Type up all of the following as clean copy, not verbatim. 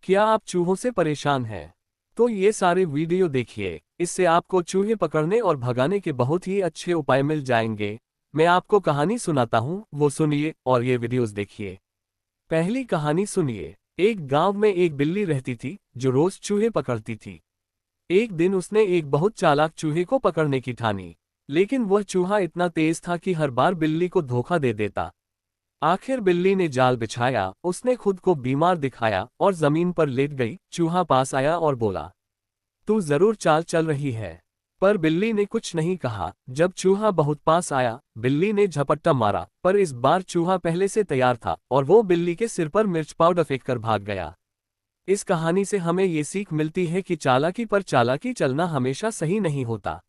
क्या आप चूहों से परेशान हैं? तो ये सारे वीडियो देखिए, इससे आपको चूहे पकड़ने और भगाने के बहुत ही अच्छे उपाय मिल जाएंगे। मैं आपको कहानी सुनाता हूँ, वो सुनिए और ये वीडियोस देखिए। पहली कहानी सुनिए। एक गांव में एक बिल्ली रहती थी जो रोज चूहे पकड़ती थी। एक दिन उसने एक बहुत चालाक चूहे को पकड़ने की ठानी, लेकिन वह चूहा इतना तेज था कि हर बार बिल्ली को धोखा दे देता। आखिर बिल्ली ने जाल बिछाया, उसने खुद को बीमार दिखाया और जमीन पर लेट गई। चूहा पास आया और बोला, तू जरूर चाल चल रही है। पर बिल्ली ने कुछ नहीं कहा। जब चूहा बहुत पास आया, बिल्ली ने झपट्टा मारा, पर इस बार चूहा पहले से तैयार था और वो बिल्ली के सिर पर मिर्च पाउडर फेंककर भाग गया। इस कहानी से हमें ये सीख मिलती है कि चालाकी पर चालाकी चलना हमेशा सही नहीं होता।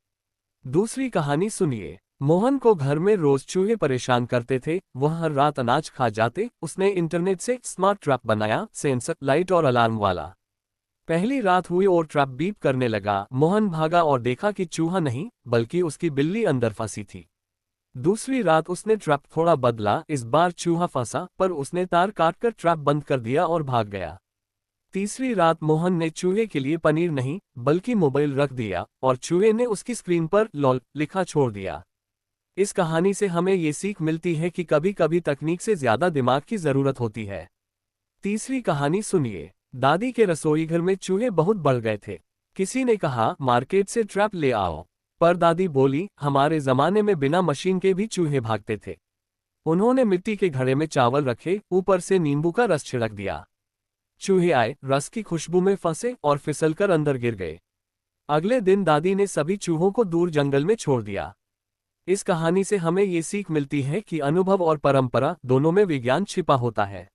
दूसरी कहानी सुनिए। मोहन को घर में रोज चूहे परेशान करते थे, वह हर रात अनाज खा जाते। उसने इंटरनेट से स्मार्ट ट्रैप बनाया, सेंसर, लाइट और अलार्म वाला। पहली रात हुई और ट्रैप बीप करने लगा। मोहन भागा और देखा कि चूहा नहीं बल्कि उसकी बिल्ली अंदर फंसी थी। दूसरी रात उसने ट्रैप थोड़ा बदला, इस बार चूहा फंसा, पर उसने तार काटकर ट्रैप बंद कर दिया और भाग गया। तीसरी रात मोहन ने चूहे के लिए पनीर नहीं बल्कि मोबाइल रख दिया और चूहे ने उसकी स्क्रीन पर लॉल लिखा छोड़ दिया। इस कहानी से हमें ये सीख मिलती है कि कभी कभी तकनीक से ज्यादा दिमाग की जरूरत होती है। तीसरी कहानी सुनिए। दादी के रसोई घर में चूहे बहुत बढ़ गए थे। किसी ने कहा, मार्केट से ट्रैप ले आओ। पर दादी बोली, हमारे जमाने में बिना मशीन के भी चूहे भागते थे। उन्होंने मिट्टी के घड़े में चावल रखे, ऊपर से नींबू का रस छिड़क दिया। चूहे आए, रस की खुशबू में फंसे और फिसलकर अंदर गिर गए। अगले दिन दादी ने सभी चूहों को दूर जंगल में छोड़ दिया। इस कहानी से हमें ये सीख मिलती है कि अनुभव और परंपरा दोनों में विज्ञान छिपा होता है।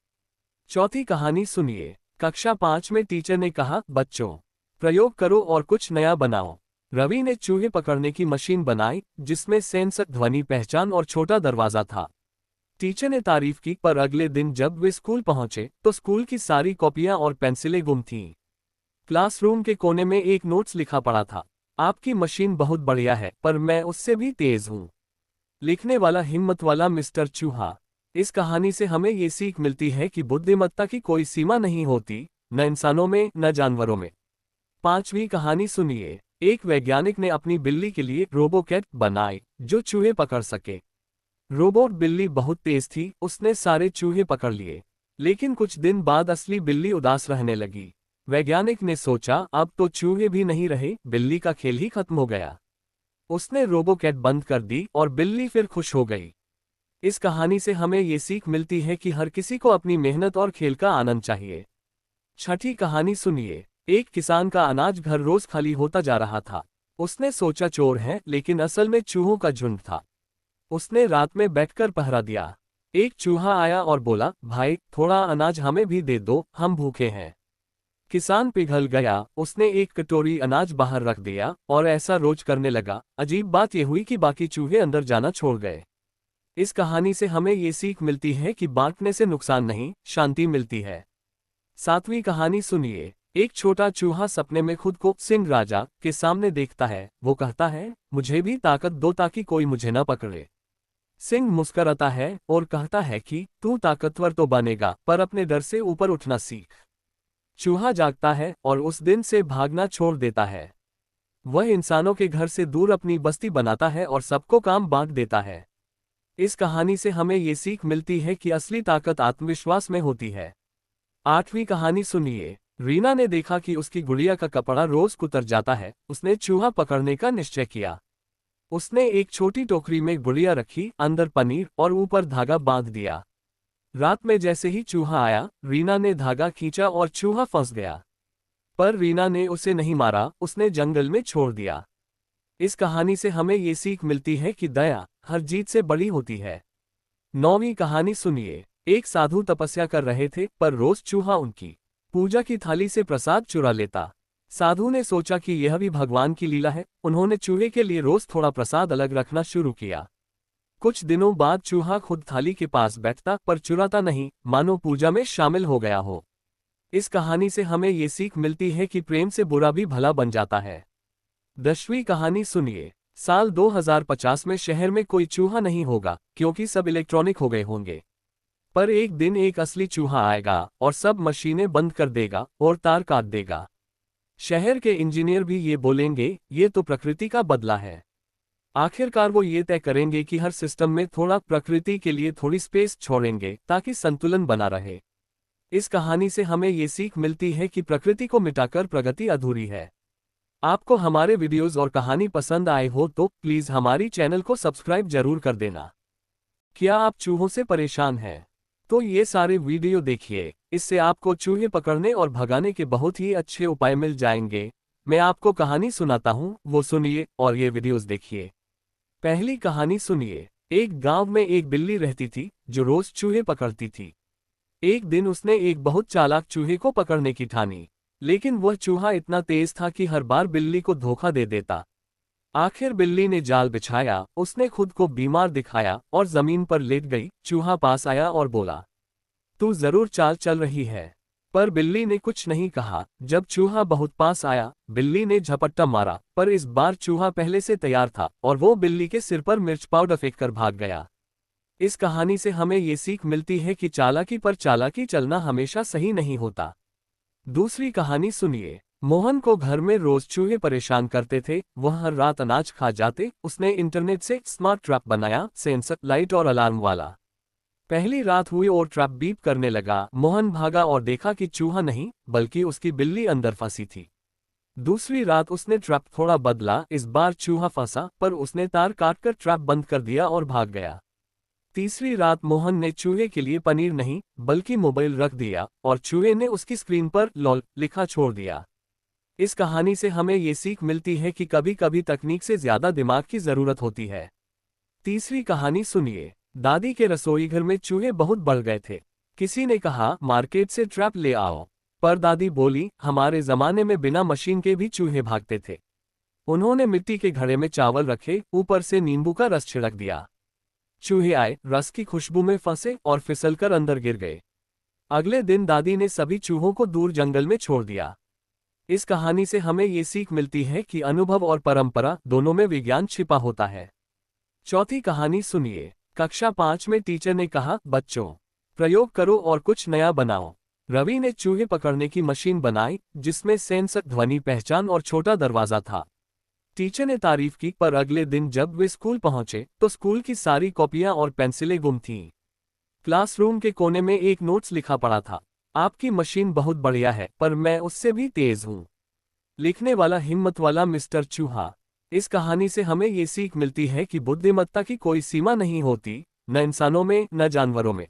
चौथी कहानी सुनिए। कक्षा 5 में टीचर ने कहा, बच्चों, प्रयोग करो और कुछ नया बनाओ। रवि ने चूहे पकड़ने की मशीन बनाई जिसमें सेंसर, ध्वनि पहचान और छोटा दरवाजा था। टीचर ने तारीफ की, पर अगले दिन जब वे स्कूल पहुंचे तो स्कूल की सारी कॉपियां और पेंसिलें गुम थीं। क्लासरूम के कोने में एक नोट्स लिखा पड़ा था, आपकी मशीन बहुत बढ़िया है पर मैं उससे भी तेज हूं। लिखने वाला हिम्मत वाला मिस्टर चूहा। इस कहानी से हमें ये सीख मिलती है कि बुद्धिमत्ता की कोई सीमा नहीं होती, न इंसानों में न जानवरों में। पांचवी कहानी सुनिए। एक वैज्ञानिक ने अपनी बिल्ली के लिए रोबोकैट बनाई जो चूहे पकड़ सके। रोबोट बिल्ली बहुत तेज थी, उसने सारे चूहे पकड़ लिए। लेकिन कुछ दिन बाद असली बिल्ली उदास रहने लगी। वैज्ञानिक ने सोचा, अब तो चूहे भी नहीं रहे, बिल्ली का खेल ही खत्म हो गया। उसने रोबोकैट बंद कर दी और बिल्ली फिर खुश हो गई। इस कहानी से हमें ये सीख मिलती है कि हर किसी को अपनी मेहनत और खेल का आनंद चाहिए। छठी कहानी सुनिए। एक किसान का अनाज घर रोज खाली होता जा रहा था। उसने सोचा चोर है, लेकिन असल में चूहों का झुंड था। उसने रात में बैठकर पहरा दिया। एक चूहा आया और बोला, भाई थोड़ा अनाज हमें भी दे दो, हम भूखे हैं। किसान पिघल गया, उसने एक कटोरी अनाज बाहर रख दिया और ऐसा रोज करने लगा। अजीब बात यह हुई कि बाकी चूहे अंदर जाना छोड़ गए। इस कहानी से हमें ये सीख मिलती है कि बांटने से नुकसान नहीं, शांति मिलती है। सातवीं कहानी सुनिए। एक छोटा चूहा सपने में खुद को सिंह राजा के सामने देखता है। वो कहता है, मुझे भी ताकत दो ताकि कोई मुझे न पकड़े। सिंह मुस्कुराता है और कहता है कि तू ताकतवर तो बनेगा, पर अपने डर से ऊपर उठना सीख। चूहा जागता है और उस दिन से भागना छोड़ देता है। वह इंसानों के घर से दूर अपनी बस्ती बनाता है और सबको काम बांट देता है। इस कहानी से हमें ये सीख मिलती है कि असली ताकत आत्मविश्वास में होती है। आठवीं कहानी सुनिए। रीना ने देखा कि उसकी गुड़िया का कपड़ा रोज कुतर जाता है। उसने चूहा पकड़ने का निश्चय किया। उसने एक छोटी टोकरी में गुड़िया रखी, अंदर पनीर और ऊपर धागा बांध दिया। रात में जैसे ही चूहा आया, रीना ने धागा खींचा और चूहा फंस गया। पर रीना ने उसे नहीं मारा, उसने जंगल में छोड़ दिया। इस कहानी से हमें ये सीख मिलती है कि दया हर जीत से बड़ी होती है। नौवीं कहानी सुनिए। एक साधु तपस्या कर रहे थे, पर रोज चूहा उनकी पूजा की थाली से प्रसाद चुरा लेता। साधु ने सोचा कि यह भी भगवान की लीला है। उन्होंने चूहे के लिए रोज थोड़ा प्रसाद अलग रखना शुरू किया। कुछ दिनों बाद चूहा खुद थाली के पास बैठता, पर चुराता नहीं, मानो पूजा में शामिल हो गया हो। इस कहानी से हमें ये सीख मिलती है कि प्रेम से बुरा भी भला बन जाता है। 10वीं कहानी सुनिए। साल 2050 में शहर में कोई चूहा नहीं होगा, क्योंकि सब इलेक्ट्रॉनिक हो गए होंगे। पर एक दिन एक असली चूहा आएगा और सब मशीनें बंद कर देगा और तार काट देगा। शहर के इंजीनियर भी ये बोलेंगे, ये तो प्रकृति का बदला है। आखिरकार वो ये तय करेंगे कि हर सिस्टम में थोड़ा प्रकृति के लिए थोड़ी स्पेस छोड़ेंगे ताकि संतुलन बना रहे। इस कहानी से हमें ये सीख मिलती है कि प्रकृति को मिटाकर प्रगति अधूरी है। आपको हमारे वीडियोस और कहानी पसंद आए हो तो प्लीज हमारी चैनल को सब्सक्राइब जरूर कर देना। क्या आप चूहों से परेशान हैं? तो ये सारे वीडियो देखिए, इससे आपको चूहे पकड़ने और भगाने के बहुत ही अच्छे उपाय मिल जाएंगे। मैं आपको कहानी सुनाता हूँ, वो सुनिए और ये वीडियोस देखिए। पहली कहानी सुनिए। एक गांव में एक बिल्ली रहती थी जो रोज चूहे पकड़ती थी। एक दिन उसने एक बहुत चालाक चूहे को पकड़ने की ठानी, लेकिन वह चूहा इतना तेज था कि हर बार बिल्ली को धोखा दे देता। आखिर बिल्ली ने जाल बिछाया, उसने खुद को बीमार दिखाया और जमीन पर लेट गई। चूहा पास आया और बोला, तू जरूर चाल चल रही है। पर बिल्ली ने कुछ नहीं कहा। जब चूहा बहुत पास आया, बिल्ली ने झपट्टा मारा, पर इस बार चूहा पहले से तैयार था और वो बिल्ली के सिर पर मिर्च पाउडर फेंक कर भाग गया। इस कहानी से हमें ये सीख मिलती है कि चालाकी पर चालाकी चलना हमेशा सही नहीं होता। दूसरी कहानी सुनिए। मोहन को घर में रोज चूहे परेशान करते थे। वह हर रात अनाज खा जाते। उसने इंटरनेट से स्मार्ट ट्रैप बनाया, सेंसर, लाइट और अलार्म वाला। पहली रात हुई और ट्रैप बीप करने लगा। मोहन भागा और देखा कि चूहा नहीं बल्कि उसकी बिल्ली अंदर फंसी थी। दूसरी रात उसने ट्रैप थोड़ा बदला। इस बार चूहा फंसा, पर उसने तार काटकर ट्रैप बंद कर दिया और भाग गया। तीसरी रात मोहन ने चूहे के लिए पनीर नहीं बल्कि मोबाइल रख दिया और चूहे ने उसकी स्क्रीन पर लॉल लिखा छोड़ दिया। इस कहानी से हमें ये सीख मिलती है कि कभी कभी तकनीक से ज्यादा दिमाग की जरूरत होती है। तीसरी कहानी सुनिए। दादी के रसोई घर में चूहे बहुत बढ़ गए थे। किसी ने कहा, मार्केट से ट्रैप ले आओ। पर दादी बोली, हमारे जमाने में बिना मशीन के भी चूहे भागते थे। उन्होंने मिट्टी के घड़े में चावल रखे, ऊपर से नींबू का रस छिड़क दिया। चूहे आए, रस की खुशबू में फंसे और फिसलकर अंदर गिर गए। अगले दिन दादी ने सभी चूहों को दूर जंगल में छोड़ दिया। इस कहानी से हमें ये सीख मिलती है कि अनुभव और परंपरा दोनों में विज्ञान छिपा होता है। चौथी कहानी सुनिए। कक्षा 5 में टीचर ने कहा, बच्चों, प्रयोग करो और कुछ नया बनाओ। रवि ने चूहे पकड़ने की मशीन बनाई जिसमें सेंसर, ध्वनि पहचान और छोटा दरवाजा था। टीचर ने तारीफ की, पर अगले दिन जब वे स्कूल पहुंचे तो स्कूल की सारी कॉपियां और पेंसिलें गुम थीं। क्लासरूम के कोने में एक नोट्स लिखा पड़ा था, आपकी मशीन बहुत बढ़िया है पर मैं उससे भी तेज हूं। लिखने वाला हिम्मत वाला मिस्टर चूहा। इस कहानी से हमें ये सीख मिलती है कि बुद्धिमत्ता की कोई सीमा नहीं होती, न इंसानों में न जानवरों में।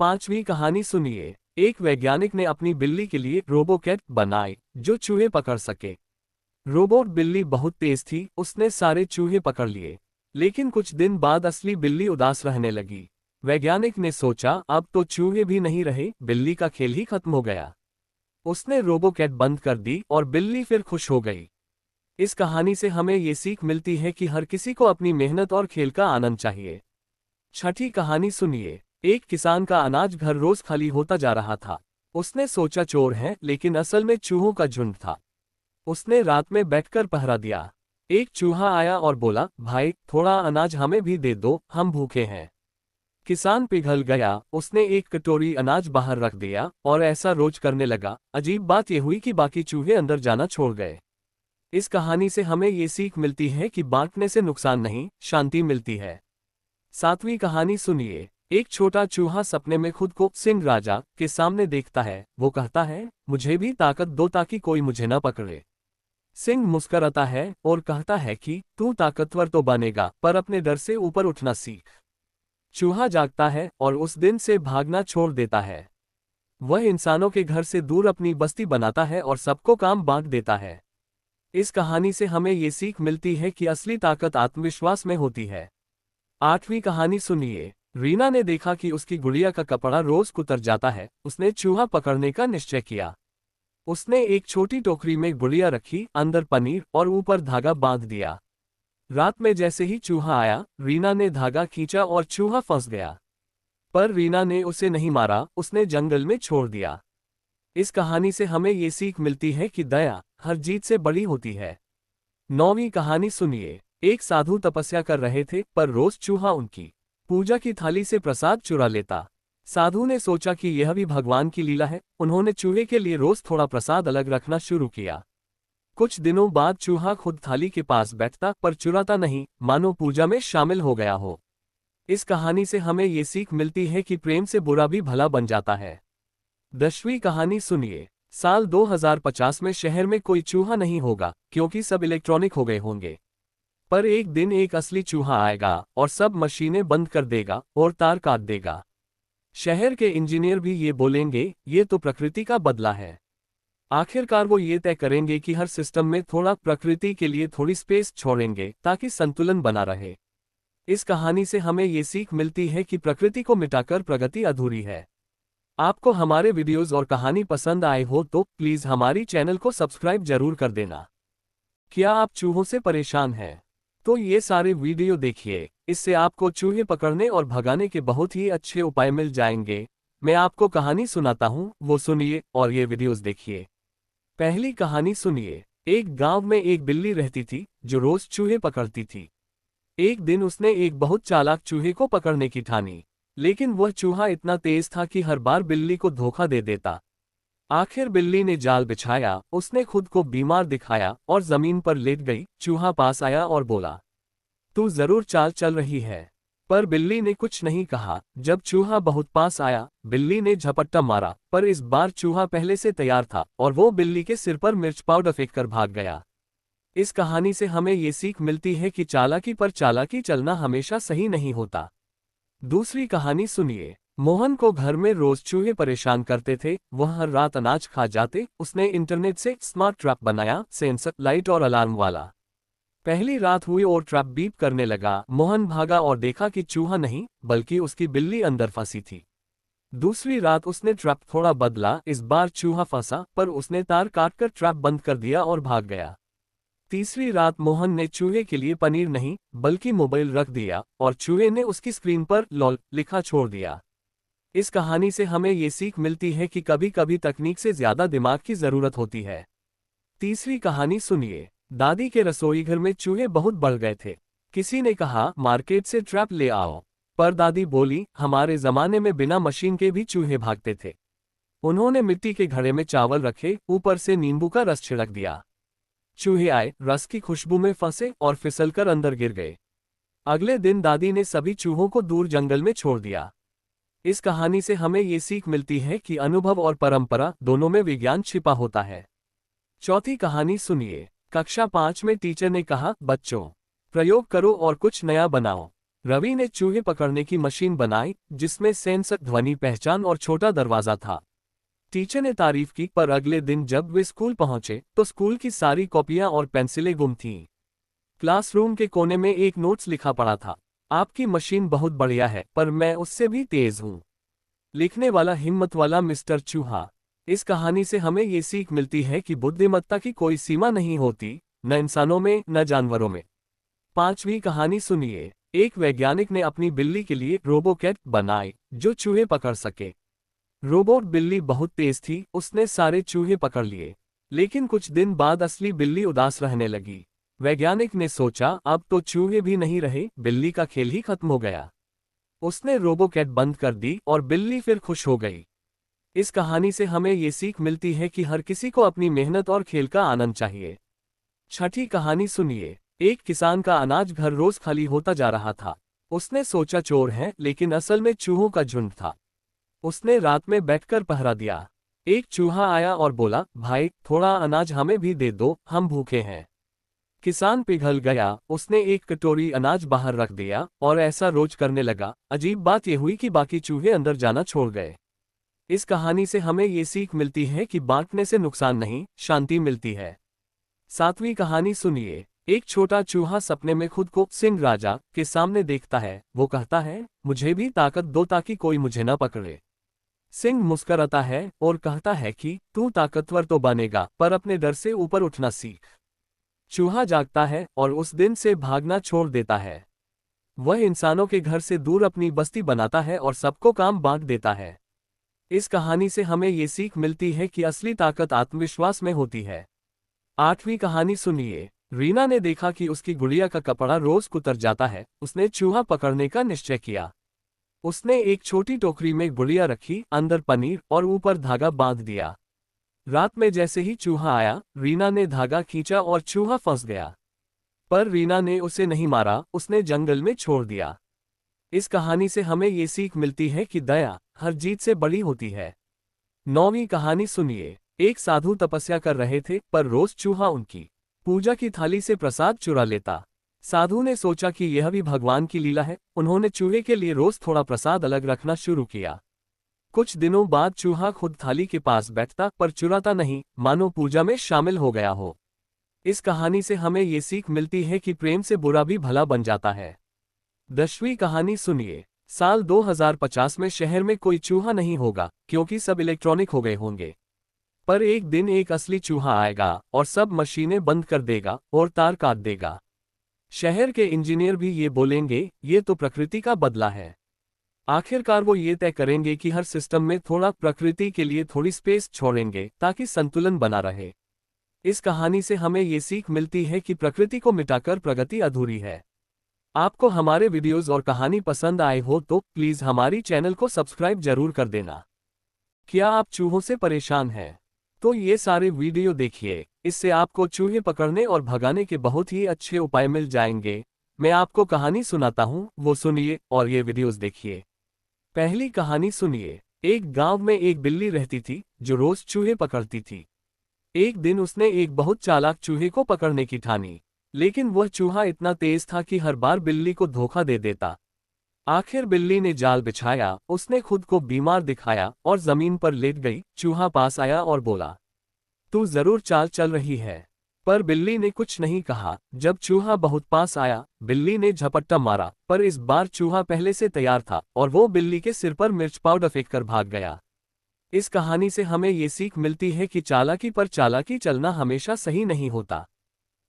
पांचवी कहानी सुनिए। एक वैज्ञानिक ने अपनी बिल्ली के लिए रोबोकैट बनाई जो चूहे पकड़ सके। रोबोट बिल्ली बहुत तेज थी, उसने सारे चूहे पकड़ लिए। लेकिन कुछ दिन बाद असली बिल्ली उदास रहने लगी। वैज्ञानिक ने सोचा, अब तो चूहे भी नहीं रहे, बिल्ली का खेल ही खत्म हो गया। उसने रोबोकैट बंद कर दी और बिल्ली फिर खुश हो गई। इस कहानी से हमें ये सीख मिलती है कि हर किसी को अपनी मेहनत और खेल का आनंद चाहिए। छठी कहानी सुनिए। एक किसान का अनाज घर रोज खाली होता जा रहा था। उसने सोचा चोर है, लेकिन असल में चूहों का झुंड था। उसने रात में बैठकर पहरा दिया। एक चूहा आया और बोला, भाई थोड़ा अनाज हमें भी दे दो, हम भूखे हैं। किसान पिघल गया। उसने एक कटोरी अनाज बाहर रख दिया और ऐसा रोज करने लगा। अजीब बात यह हुई कि बाकी चूहे अंदर जाना छोड़ गए। इस कहानी से हमें ये सीख मिलती है कि बांटने से नुकसान नहीं, शांति मिलती है। सातवीं कहानी सुनिए। एक छोटा चूहा सपने में खुद को सिंह राजा के सामने देखता है। वो कहता है, मुझे भी ताकत दो ताकि कोई मुझे न पकड़े। सिंह मुस्कुराता है और कहता है कि तू ताकतवर तो बनेगा, पर अपने डर से ऊपर उठना सीख। चूहा जागता है और उस दिन से भागना छोड़ देता है। वह इंसानों के घर से दूर अपनी बस्ती बनाता है और सबको काम बांट देता है। इस कहानी से हमें ये सीख मिलती है कि असली ताकत आत्मविश्वास में होती है। आठवीं कहानी सुनिए। रीना ने देखा कि उसकी गुड़िया का कपड़ा रोज कुतर जाता है। उसने चूहा पकड़ने का निश्चय किया। उसने एक छोटी टोकरी में गुड़िया रखी, अंदर पनीर और ऊपर धागा बांध दिया। रात में जैसे ही चूहा आया, रीना ने धागा खींचा और चूहा फंस गया। पर रीना ने उसे नहीं मारा, उसने जंगल में छोड़ दिया। इस कहानी से हमें ये सीख मिलती है कि दया हर जीत से बड़ी होती है। नौवीं कहानी सुनिए। एक साधु तपस्या कर रहे थे, पर रोज चूहा उनकी पूजा की थाली से प्रसाद चुरा लेता। साधु ने सोचा कि यह भी भगवान की लीला है। उन्होंने चूहे के लिए रोज थोड़ा प्रसाद अलग रखना शुरू किया। कुछ दिनों बाद चूहा खुद थाली के पास बैठता, पर चुराता नहीं, मानो पूजा में शामिल हो गया हो। इस कहानी से हमें ये सीख मिलती है कि प्रेम से बुरा भी भला बन जाता है। 10वीं कहानी सुनिए। साल 2050 में शहर में कोई चूहा नहीं होगा, क्योंकि सब इलेक्ट्रॉनिक हो गए होंगे। पर एक दिन एक असली चूहा आएगा और सब मशीनें बंद कर देगा और तार काट देगा। शहर के इंजीनियर भी ये बोलेंगे, ये तो प्रकृति का बदला है। आखिरकार वो ये तय करेंगे कि हर सिस्टम में थोड़ा प्रकृति के लिए थोड़ी स्पेस छोड़ेंगे, ताकि संतुलन बना रहे। इस कहानी से हमें ये सीख मिलती है कि प्रकृति को मिटाकर प्रगति अधूरी है। आपको हमारे वीडियोस और कहानी पसंद आए हो तो प्लीज हमारी चैनल को सब्सक्राइब जरूर कर देना। क्या आप चूहों से परेशान हैं? तो ये सारे वीडियो देखिए, इससे आपको चूहे पकड़ने और भगाने के बहुत ही अच्छे उपाय मिल जाएंगे। मैं आपको कहानी सुनाता हूँ, वो सुनिए और ये वीडियोस देखिए। पहली कहानी सुनिए। एक गांव में एक बिल्ली रहती थी, जो रोज चूहे पकड़ती थी। एक दिन उसने एक बहुत चालाक चूहे को पकड़ने की ठानी, लेकिन वह चूहा इतना तेज था कि हर बार बिल्ली को धोखा दे देता। आखिर बिल्ली ने जाल बिछाया, उसने खुद को बीमार दिखाया और जमीन पर लेट गई। चूहा पास आया और बोला, तू जरूर चाल चल रही है। पर बिल्ली ने कुछ नहीं कहा। जब चूहा बहुत पास आया, बिल्ली ने झपट्टा मारा, पर इस बार चूहा पहले से तैयार था और वो बिल्ली के सिर पर मिर्च पाउडर फेंककर भाग गया। इस कहानी से हमें ये सीख मिलती है कि चालाकी पर चालाकी चलना हमेशा सही नहीं होता। दूसरी कहानी सुनिए। मोहन को घर में रोज चूहे परेशान करते थे। वह हर रात अनाज खा जाते। उसने इंटरनेट से स्मार्ट ट्रैप बनाया, सेंसर, लाइट और अलार्म वाला। पहली रात हुई और ट्रैप बीप करने लगा। मोहन भागा और देखा कि चूहा नहीं, बल्कि उसकी बिल्ली अंदर फंसी थी। दूसरी रात उसने ट्रैप थोड़ा बदला। इस बार चूहा फंसा, पर उसने तार काटकर ट्रैप बंद कर दिया और भाग गया। तीसरी रात मोहन ने चूहे के लिए पनीर नहीं, बल्कि मोबाइल रख दिया और चूहे ने उसकी स्क्रीन पर लॉल लिखा छोड़ दिया। इस कहानी से हमें ये सीख मिलती है कि कभी कभी तकनीक से ज्यादा दिमाग की जरूरत होती है। तीसरी कहानी सुनिए। दादी के रसोई घर में चूहे बहुत बढ़ गए थे। किसी ने कहा, मार्केट से ट्रैप ले आओ। पर दादी बोली, हमारे जमाने में बिना मशीन के भी चूहे भागते थे। उन्होंने मिट्टी के घड़े में चावल रखे, ऊपर से नींबू का रस छिड़क दिया। चूहे आए, रस की खुशबू में फंसे और फिसलकर अंदर गिर गए। अगले दिन दादी ने सभी चूहों को दूर जंगल में छोड़ दिया। इस कहानी से हमें ये सीख मिलती है कि अनुभव और परंपरा दोनों में विज्ञान छिपा होता है। चौथी कहानी सुनिए। कक्षा 5 में टीचर ने कहा, बच्चों, प्रयोग करो और कुछ नया बनाओ। रवि ने चूहे पकड़ने की मशीन बनाई, जिसमें सेंसर, ध्वनि पहचान और छोटा दरवाजा था। टीचर ने तारीफ की, पर अगले दिन जब वे स्कूल पहुंचे तो स्कूल की सारी कॉपियां और पेंसिलें गुम थीं। क्लासरूम के कोने में एक नोट्स लिखा पड़ा था, आपकी मशीन बहुत बढ़िया है, पर मैं उससे भी तेज हूं। लिखने वाला हिम्मत वाला मिस्टर चूहा। इस कहानी से हमें ये सीख मिलती है कि बुद्धिमत्ता की कोई सीमा नहीं होती, न इंसानों में न जानवरों में। पांचवी कहानी सुनिए। एक वैज्ञानिक ने अपनी बिल्ली के लिए रोबोकैट बनाई, जो चूहे पकड़ सके। रोबोट बिल्ली बहुत तेज थी, उसने सारे चूहे पकड़ लिए। लेकिन कुछ दिन बाद असली बिल्ली उदास रहने लगी। वैज्ञानिक ने सोचा, अब तो चूहे भी नहीं रहे, बिल्ली का खेल ही खत्म हो गया। उसने रोबोकैट बंद कर दी और बिल्ली फिर खुश हो गई। इस कहानी से हमें ये सीख मिलती है कि हर किसी को अपनी मेहनत और खेल का आनंद चाहिए। छठी कहानी सुनिए। एक किसान का अनाज घर रोज खाली होता जा रहा था। उसने सोचा चोर है, लेकिन असल में चूहों का झुंड था। उसने रात में बैठकर पहरा दिया। एक चूहा आया और बोला, भाई, थोड़ा अनाज हमें भी दे दो, हम भूखे हैं। किसान पिघल गया। उसने एक कटोरी अनाज बाहर रख दिया और ऐसा रोज करने लगा। अजीब बात यह हुई कि बाकी चूहे अंदर जाना छोड़ गए। इस कहानी से हमें ये सीख मिलती है कि बांटने से नुकसान नहीं, शांति मिलती है। सातवीं कहानी सुनिए। एक छोटा चूहा सपने में खुद को सिंह राजा के सामने देखता है। वो कहता है, मुझे भी ताकत दो ताकि कोई मुझे न पकड़े। सिंह मुस्कुराता है और कहता है कि तू ताकतवर तो बनेगा, पर अपने डर से ऊपर उठना सीख। चूहा जागता है और उस दिन से भागना छोड़ देता है। वह इंसानों के घर से दूर अपनी बस्ती बनाता है और सबको काम बांट देता है। इस कहानी से हमें ये सीख मिलती है कि असली ताकत आत्मविश्वास में होती है। आठवीं कहानी सुनिए। रीना ने देखा कि उसकी गुड़िया का कपड़ा रोज कुतर जाता है। उसने चूहा पकड़ने का निश्चय किया। उसने एक छोटी टोकरी में गुड़िया रखी, अंदर पनीर और ऊपर धागा बांध दिया। रात में जैसे ही चूहा आया, रीना ने धागा खींचा और चूहा फंस गया। पर रीना ने उसे नहीं मारा, उसने जंगल में छोड़ दिया। इस कहानी से हमें ये सीख मिलती है कि दया हर जीत से बड़ी होती है। 9वीं कहानी सुनिए। एक साधु तपस्या कर रहे थे, पर रोज चूहा उनकी पूजा की थाली से प्रसाद चुरा लेता। साधु ने सोचा कि यह भी भगवान की लीला है। उन्होंने चूहे के लिए रोज थोड़ा प्रसाद अलग रखना शुरू किया। कुछ दिनों बाद चूहा खुद थाली के पास बैठता, पर चुराता नहीं, मानो पूजा में शामिल हो गया हो। इस कहानी से हमें ये सीख मिलती है कि प्रेम से बुरा भी भला बन जाता है। 10वीं कहानी सुनिए। साल 2050 में शहर में कोई चूहा नहीं होगा, क्योंकि सब इलेक्ट्रॉनिक हो गए होंगे। पर एक दिन एक असली चूहा आएगा और सब मशीनें बंद कर देगा और तार काट देगा। शहर के इंजीनियर भी ये बोलेंगे, ये तो प्रकृति का बदला है। आखिरकार वो ये तय करेंगे कि हर सिस्टम में थोड़ा प्रकृति के लिए थोड़ी स्पेस छोड़ेंगे, ताकि संतुलन बना रहे। इस कहानी से हमें ये सीख मिलती है कि प्रकृति को मिटाकर प्रगति अधूरी है। आपको हमारे वीडियोस और कहानी पसंद आए हो तो प्लीज हमारी चैनल को सब्सक्राइब जरूर कर देना। क्या आप चूहों से परेशान हैं? तो ये सारे वीडियो देखिए, इससे आपको चूहे पकड़ने और भगाने के बहुत ही अच्छे उपाय मिल जाएंगे। मैं आपको कहानी सुनाता हूँ, वो सुनिए और ये वीडियोस देखिए। पहली कहानी सुनिए। एक गांव में एक बिल्ली रहती थी, जो रोज चूहे पकड़ती थी। एक दिन उसने एक बहुत चालाक चूहे को पकड़ने की ठानी, लेकिन वह चूहा इतना तेज था कि हर बार बिल्ली को धोखा दे देता। आखिर बिल्ली ने जाल बिछाया, उसने खुद को बीमार दिखाया और जमीन पर लेट गई। चूहा पास आया और बोला, तू जरूर चाल चल रही है। पर बिल्ली ने कुछ नहीं कहा। जब चूहा बहुत पास आया, बिल्ली ने झपट्टा मारा, पर इस बार चूहा पहले से तैयार था और वो बिल्ली के सिर पर मिर्च पाउडर फेंककर भाग गया। इस कहानी से हमें ये सीख मिलती है कि चालाकी पर चालाकी चलना हमेशा सही नहीं होता।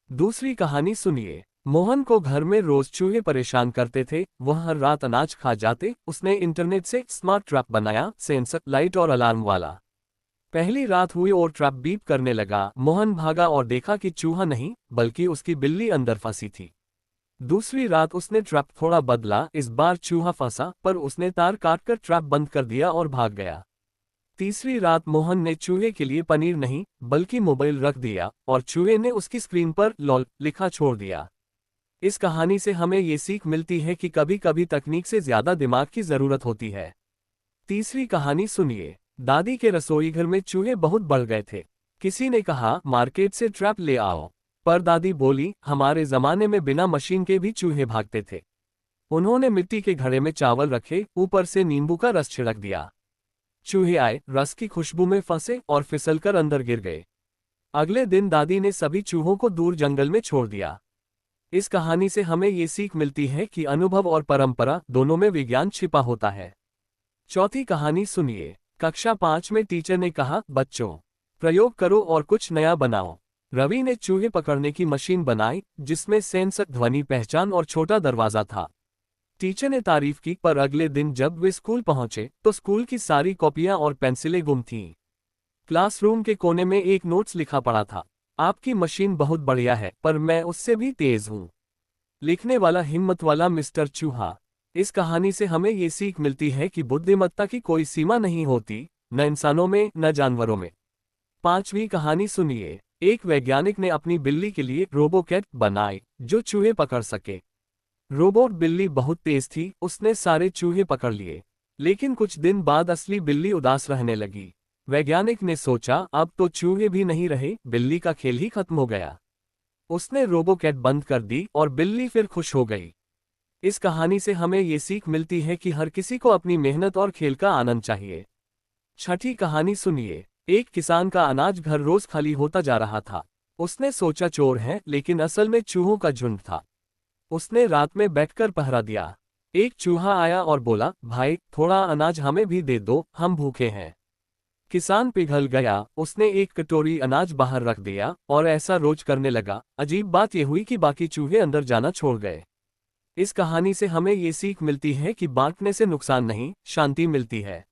दूसरी कहानी सुनिए। मोहन को घर में रोज चूहे परेशान करते थे, वह हर रात अनाज खा जाते। उसने इंटरनेट से स्मार्ट ट्रैप बनाया, सेंसर, लाइट और अलार्म वाला। पहली रात हुई और ट्रैप बीप करने लगा। मोहन भागा और देखा कि चूहा नहीं, बल्कि उसकी बिल्ली अंदर फंसी थी। दूसरी रात उसने ट्रैप थोड़ा बदला, इस बार चूहा फंसा, पर उसने तार काटकर ट्रैप बंद कर दिया और भाग गया। तीसरी रात मोहन ने चूहे के लिए पनीर नहीं, बल्कि मोबाइल रख दिया और चूहे ने उसकी स्क्रीन पर लॉल लिखा छोड़ दिया। इस कहानी से हमें ये सीख मिलती है कि कभी कभी तकनीक से ज्यादा दिमाग की जरूरत होती है। तीसरी कहानी सुनिए। दादी के रसोई घर में चूहे बहुत बढ़ गए थे। किसी ने कहा, मार्केट से ट्रैप ले आओ। पर दादी बोली, हमारे जमाने में बिना मशीन के भी चूहे भागते थे। उन्होंने मिट्टी के घड़े में चावल रखे, ऊपर से नींबू का रस छिड़क दिया। चूहे आए, रस की खुशबू में फंसे और फिसलकर अंदर गिर गए। अगले दिन दादी ने सभी चूहों को दूर जंगल में छोड़ दिया। इस कहानी से हमें ये सीख मिलती है कि अनुभव और परंपरा दोनों में विज्ञान छिपा होता है। चौथी कहानी सुनिए। कक्षा 5 में टीचर ने कहा, बच्चों, प्रयोग करो और कुछ नया बनाओ। रवि ने चूहे पकड़ने की मशीन बनाई, जिसमें सेंसर, ध्वनि पहचान और छोटा दरवाजा था। टीचर ने तारीफ की, पर अगले दिन जब वे स्कूल पहुंचे तो स्कूल की सारी कॉपियां और पेंसिलें गुम थीं। क्लासरूम के कोने में एक नोट्स लिखा पड़ा था, आपकी मशीन बहुत बढ़िया है, पर मैं उससे भी तेज हूं। लिखने वाला हिम्मत वाला मिस्टर चूहा। इस कहानी से हमें ये सीख मिलती है कि बुद्धिमत्ता की कोई सीमा नहीं होती, न इंसानों में न जानवरों में। 5वीं कहानी सुनिए। एक वैज्ञानिक ने अपनी बिल्ली के लिए रोबोकैट बनाई, जो चूहे पकड़ सके। रोबोट बिल्ली बहुत तेज थी, उसने सारे चूहे पकड़ लिए। लेकिन कुछ दिन बाद असली बिल्ली उदास रहने लगी। वैज्ञानिक ने सोचा, अब तो चूहे भी नहीं रहे, बिल्ली का खेल ही खत्म हो गया। उसने रोबोकैट बंद कर दी और बिल्ली फिर खुश हो गई। इस कहानी से हमें ये सीख मिलती है कि हर किसी को अपनी मेहनत और खेल का आनंद चाहिए। छठी कहानी सुनिए। एक किसान का अनाज घर रोज खाली होता जा रहा था। उसने सोचा चोर है, लेकिन असल में चूहों का झुंड था। उसने रात में बैठकर पहरा दिया। एक चूहा आया और बोला, भाई, थोड़ा अनाज हमें भी दे दो, हम भूखे हैं। किसान पिघल गया, उसने एक कटोरी अनाज बाहर रख दिया और ऐसा रोज करने लगा। अजीब बात यह हुई कि बाकी चूहे अंदर जाना छोड़ गए। इस कहानी से हमें ये सीख मिलती है कि बांटने से नुकसान नहीं, शांति मिलती है।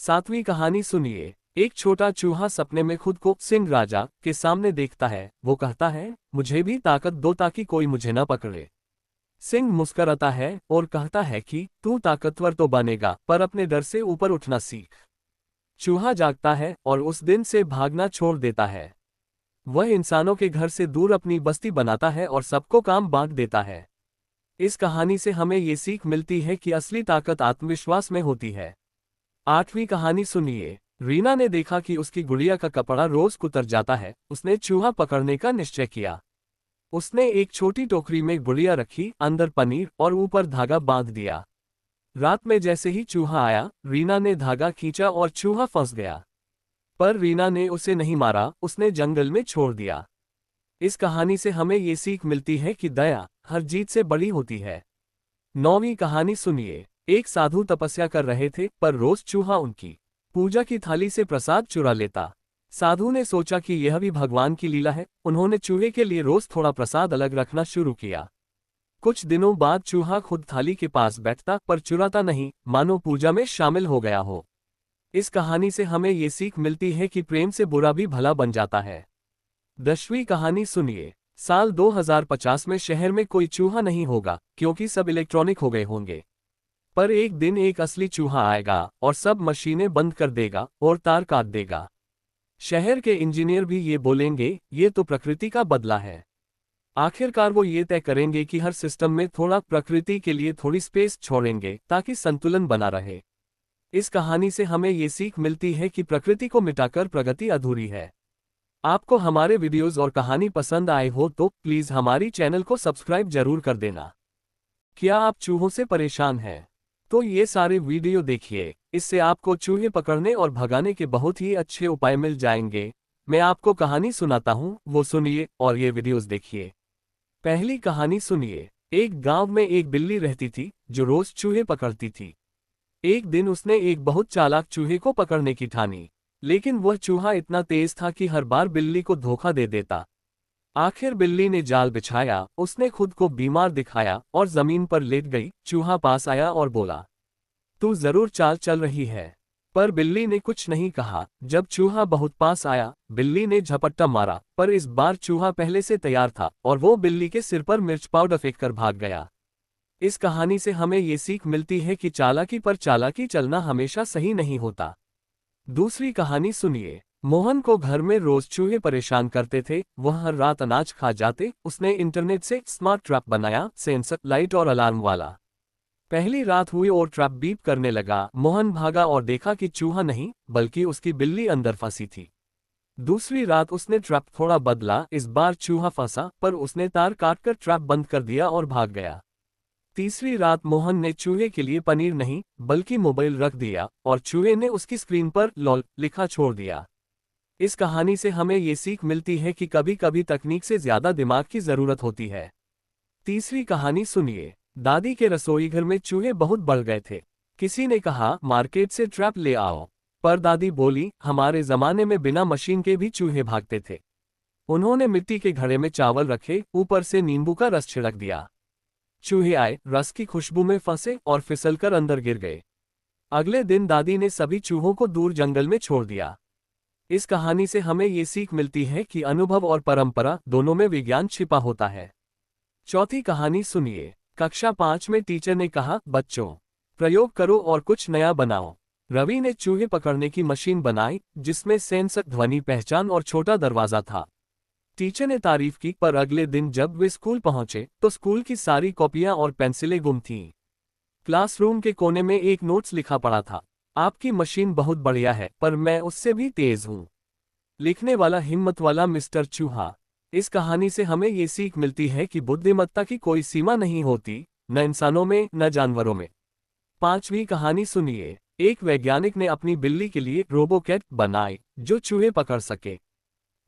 7वीं कहानी सुनिए। एक छोटा चूहा सपने में खुद को सिंह राजा के सामने देखता है। वो कहता है, मुझे भी ताकत दो ताकि कोई मुझे न पकड़े। सिंह मुस्कुराता है और कहता है कि तू ताकतवर तो बनेगा, पर अपने डर से ऊपर उठना सीख। चूहा जागता है और उस दिन से भागना छोड़ देता है। वह इंसानों के घर से दूर अपनी बस्ती बनाता है और सबको काम बांट देता है। इस कहानी से हमें ये सीख मिलती है कि असली ताकत आत्मविश्वास में होती है। 8वीं कहानी सुनिए। रीना ने देखा कि उसकी गुड़िया का कपड़ा रोज कुतर जाता है। उसने चूहा पकड़ने का निश्चय किया। उसने एक छोटी टोकरी में गुड़िया रखी, अंदर पनीर और ऊपर धागा बांध दिया। रात में जैसे ही चूहा आया, रीना ने धागा खींचा और चूहा फंस गया। पर रीना ने उसे नहीं मारा, उसने जंगल में छोड़ दिया। इस कहानी से हमें ये सीख मिलती है कि दया हर जीत से बड़ी होती है। 9वीं कहानी सुनिए। एक साधु तपस्या कर रहे थे, पर रोज चूहा उनकी पूजा की थाली से प्रसाद चुरा लेता। साधु ने सोचा कि यह भी भगवान की लीला है। उन्होंने चूहे के लिए रोज थोड़ा प्रसाद अलग रखना शुरू किया। कुछ दिनों बाद चूहा खुद थाली के पास बैठता, पर चुराता नहीं, मानो पूजा में शामिल हो गया हो। इस कहानी से हमें ये सीख मिलती है कि प्रेम से बुरा भी भला बन जाता है। 10वीं कहानी सुनिए। साल 2050 में शहर में कोई चूहा नहीं होगा, क्योंकि सब इलेक्ट्रॉनिक हो गए होंगे। पर एक दिन एक असली चूहा आएगा और सब मशीनें बंद कर देगा और तार काट देगा। शहर के इंजीनियर भी ये बोलेंगे, ये तो प्रकृति का बदला है। आखिरकार वो ये तय करेंगे कि हर सिस्टम में थोड़ा प्रकृति के लिए थोड़ी स्पेस छोड़ेंगे, ताकि संतुलन बना रहे। इस कहानी से हमें ये सीख मिलती है कि प्रकृति को मिटाकर प्रगति अधूरी है। आपको हमारे वीडियोस और कहानी पसंद आए हो तो प्लीज हमारी चैनल को सब्सक्राइब जरूर कर देना। क्या आप चूहों से परेशान हैं? तो ये सारे वीडियो देखिए, इससे आपको चूहे पकड़ने और भगाने के बहुत ही अच्छे उपाय मिल जाएंगे। मैं आपको कहानी सुनाता हूँ, वो सुनिए और ये वीडियोस देखिए। पहली कहानी सुनिए। एक गांव में एक बिल्ली रहती थी, जो रोज चूहे पकड़ती थी। एक दिन उसने एक बहुत चालाक चूहे को पकड़ने की ठानी, लेकिन वह चूहा इतना तेज था कि हर बार बिल्ली को धोखा दे देता। आखिर बिल्ली ने जाल बिछाया, उसने खुद को बीमार दिखाया और जमीन पर लेट गई। चूहा पास आया और बोला, तू जरूर चाल चल रही है। पर बिल्ली ने कुछ नहीं कहा। जब चूहा बहुत पास आया, बिल्ली ने झपट्टा मारा, पर इस बार चूहा पहले से तैयार था और वो बिल्ली के सिर पर मिर्च पाउडर फेंक कर भाग गया। इस कहानी से हमें ये सीख मिलती है कि चालाकी पर चालाकी चलना हमेशा सही नहीं होता। दूसरी कहानी सुनिए। मोहन को घर में रोज चूहे परेशान करते थे। वह हर रात अनाज खा जाते। उसने इंटरनेट से स्मार्ट ट्रैप बनाया, सेंसर, लाइट और अलार्म वाला। पहली रात हुई और ट्रैप बीप करने लगा। मोहन भागा और देखा कि चूहा नहीं, बल्कि उसकी बिल्ली अंदर फंसी थी। दूसरी रात उसने ट्रैप थोड़ा बदला। इस बार चूहा फंसा, पर उसने तार काटकर ट्रैप बंद कर दिया और भाग गया। तीसरी रात मोहन ने चूहे के लिए पनीर नहीं, बल्कि मोबाइल रख दिया और चूहे ने उसकी स्क्रीन पर लॉल लिखा छोड़ दिया। इस कहानी से हमें ये सीख मिलती है कि कभी कभी तकनीक से ज्यादा दिमाग की जरूरत होती है। तीसरी कहानी सुनिए। दादी के रसोई घर में चूहे बहुत बढ़ गए थे। किसी ने कहा, मार्केट से ट्रैप ले आओ। पर दादी बोली, हमारे जमाने में बिना मशीन के भी चूहे भागते थे। उन्होंने मिट्टी के घड़े में चावल रखे, ऊपर से नींबू का रस छिड़क दिया। चूहे आए, रस की खुशबू में फंसे और फिसलकर अंदर गिर गए। अगले दिन दादी ने सभी चूहों को दूर जंगल में छोड़ दिया। इस कहानी से हमें ये सीख मिलती है कि अनुभव और परंपरा दोनों में विज्ञान छिपा होता है। चौथी कहानी सुनिए। कक्षा 5 में टीचर ने कहा, बच्चों, प्रयोग करो और कुछ नया बनाओ। रवि ने चूहे पकड़ने की मशीन बनाई, जिसमें सेंसर, ध्वनि पहचान और छोटा दरवाजा था। टीचर ने तारीफ की, पर अगले दिन जब वे स्कूल पहुंचे तो स्कूल की सारी कॉपियां और पेंसिलें गुम थीं। क्लासरूम के कोने में एक नोट्स लिखा पड़ा था, आपकी मशीन बहुत बढ़िया है, पर मैं उससे भी तेज हूं। लिखने वाला हिम्मत वाला मिस्टर चूहा। इस कहानी से हमें ये सीख मिलती है कि बुद्धिमत्ता की कोई सीमा नहीं होती, न इंसानों में न जानवरों में। 5वीं कहानी सुनिए। एक वैज्ञानिक ने अपनी बिल्ली के लिए रोबोकैट बनाई, जो चूहे पकड़ सके।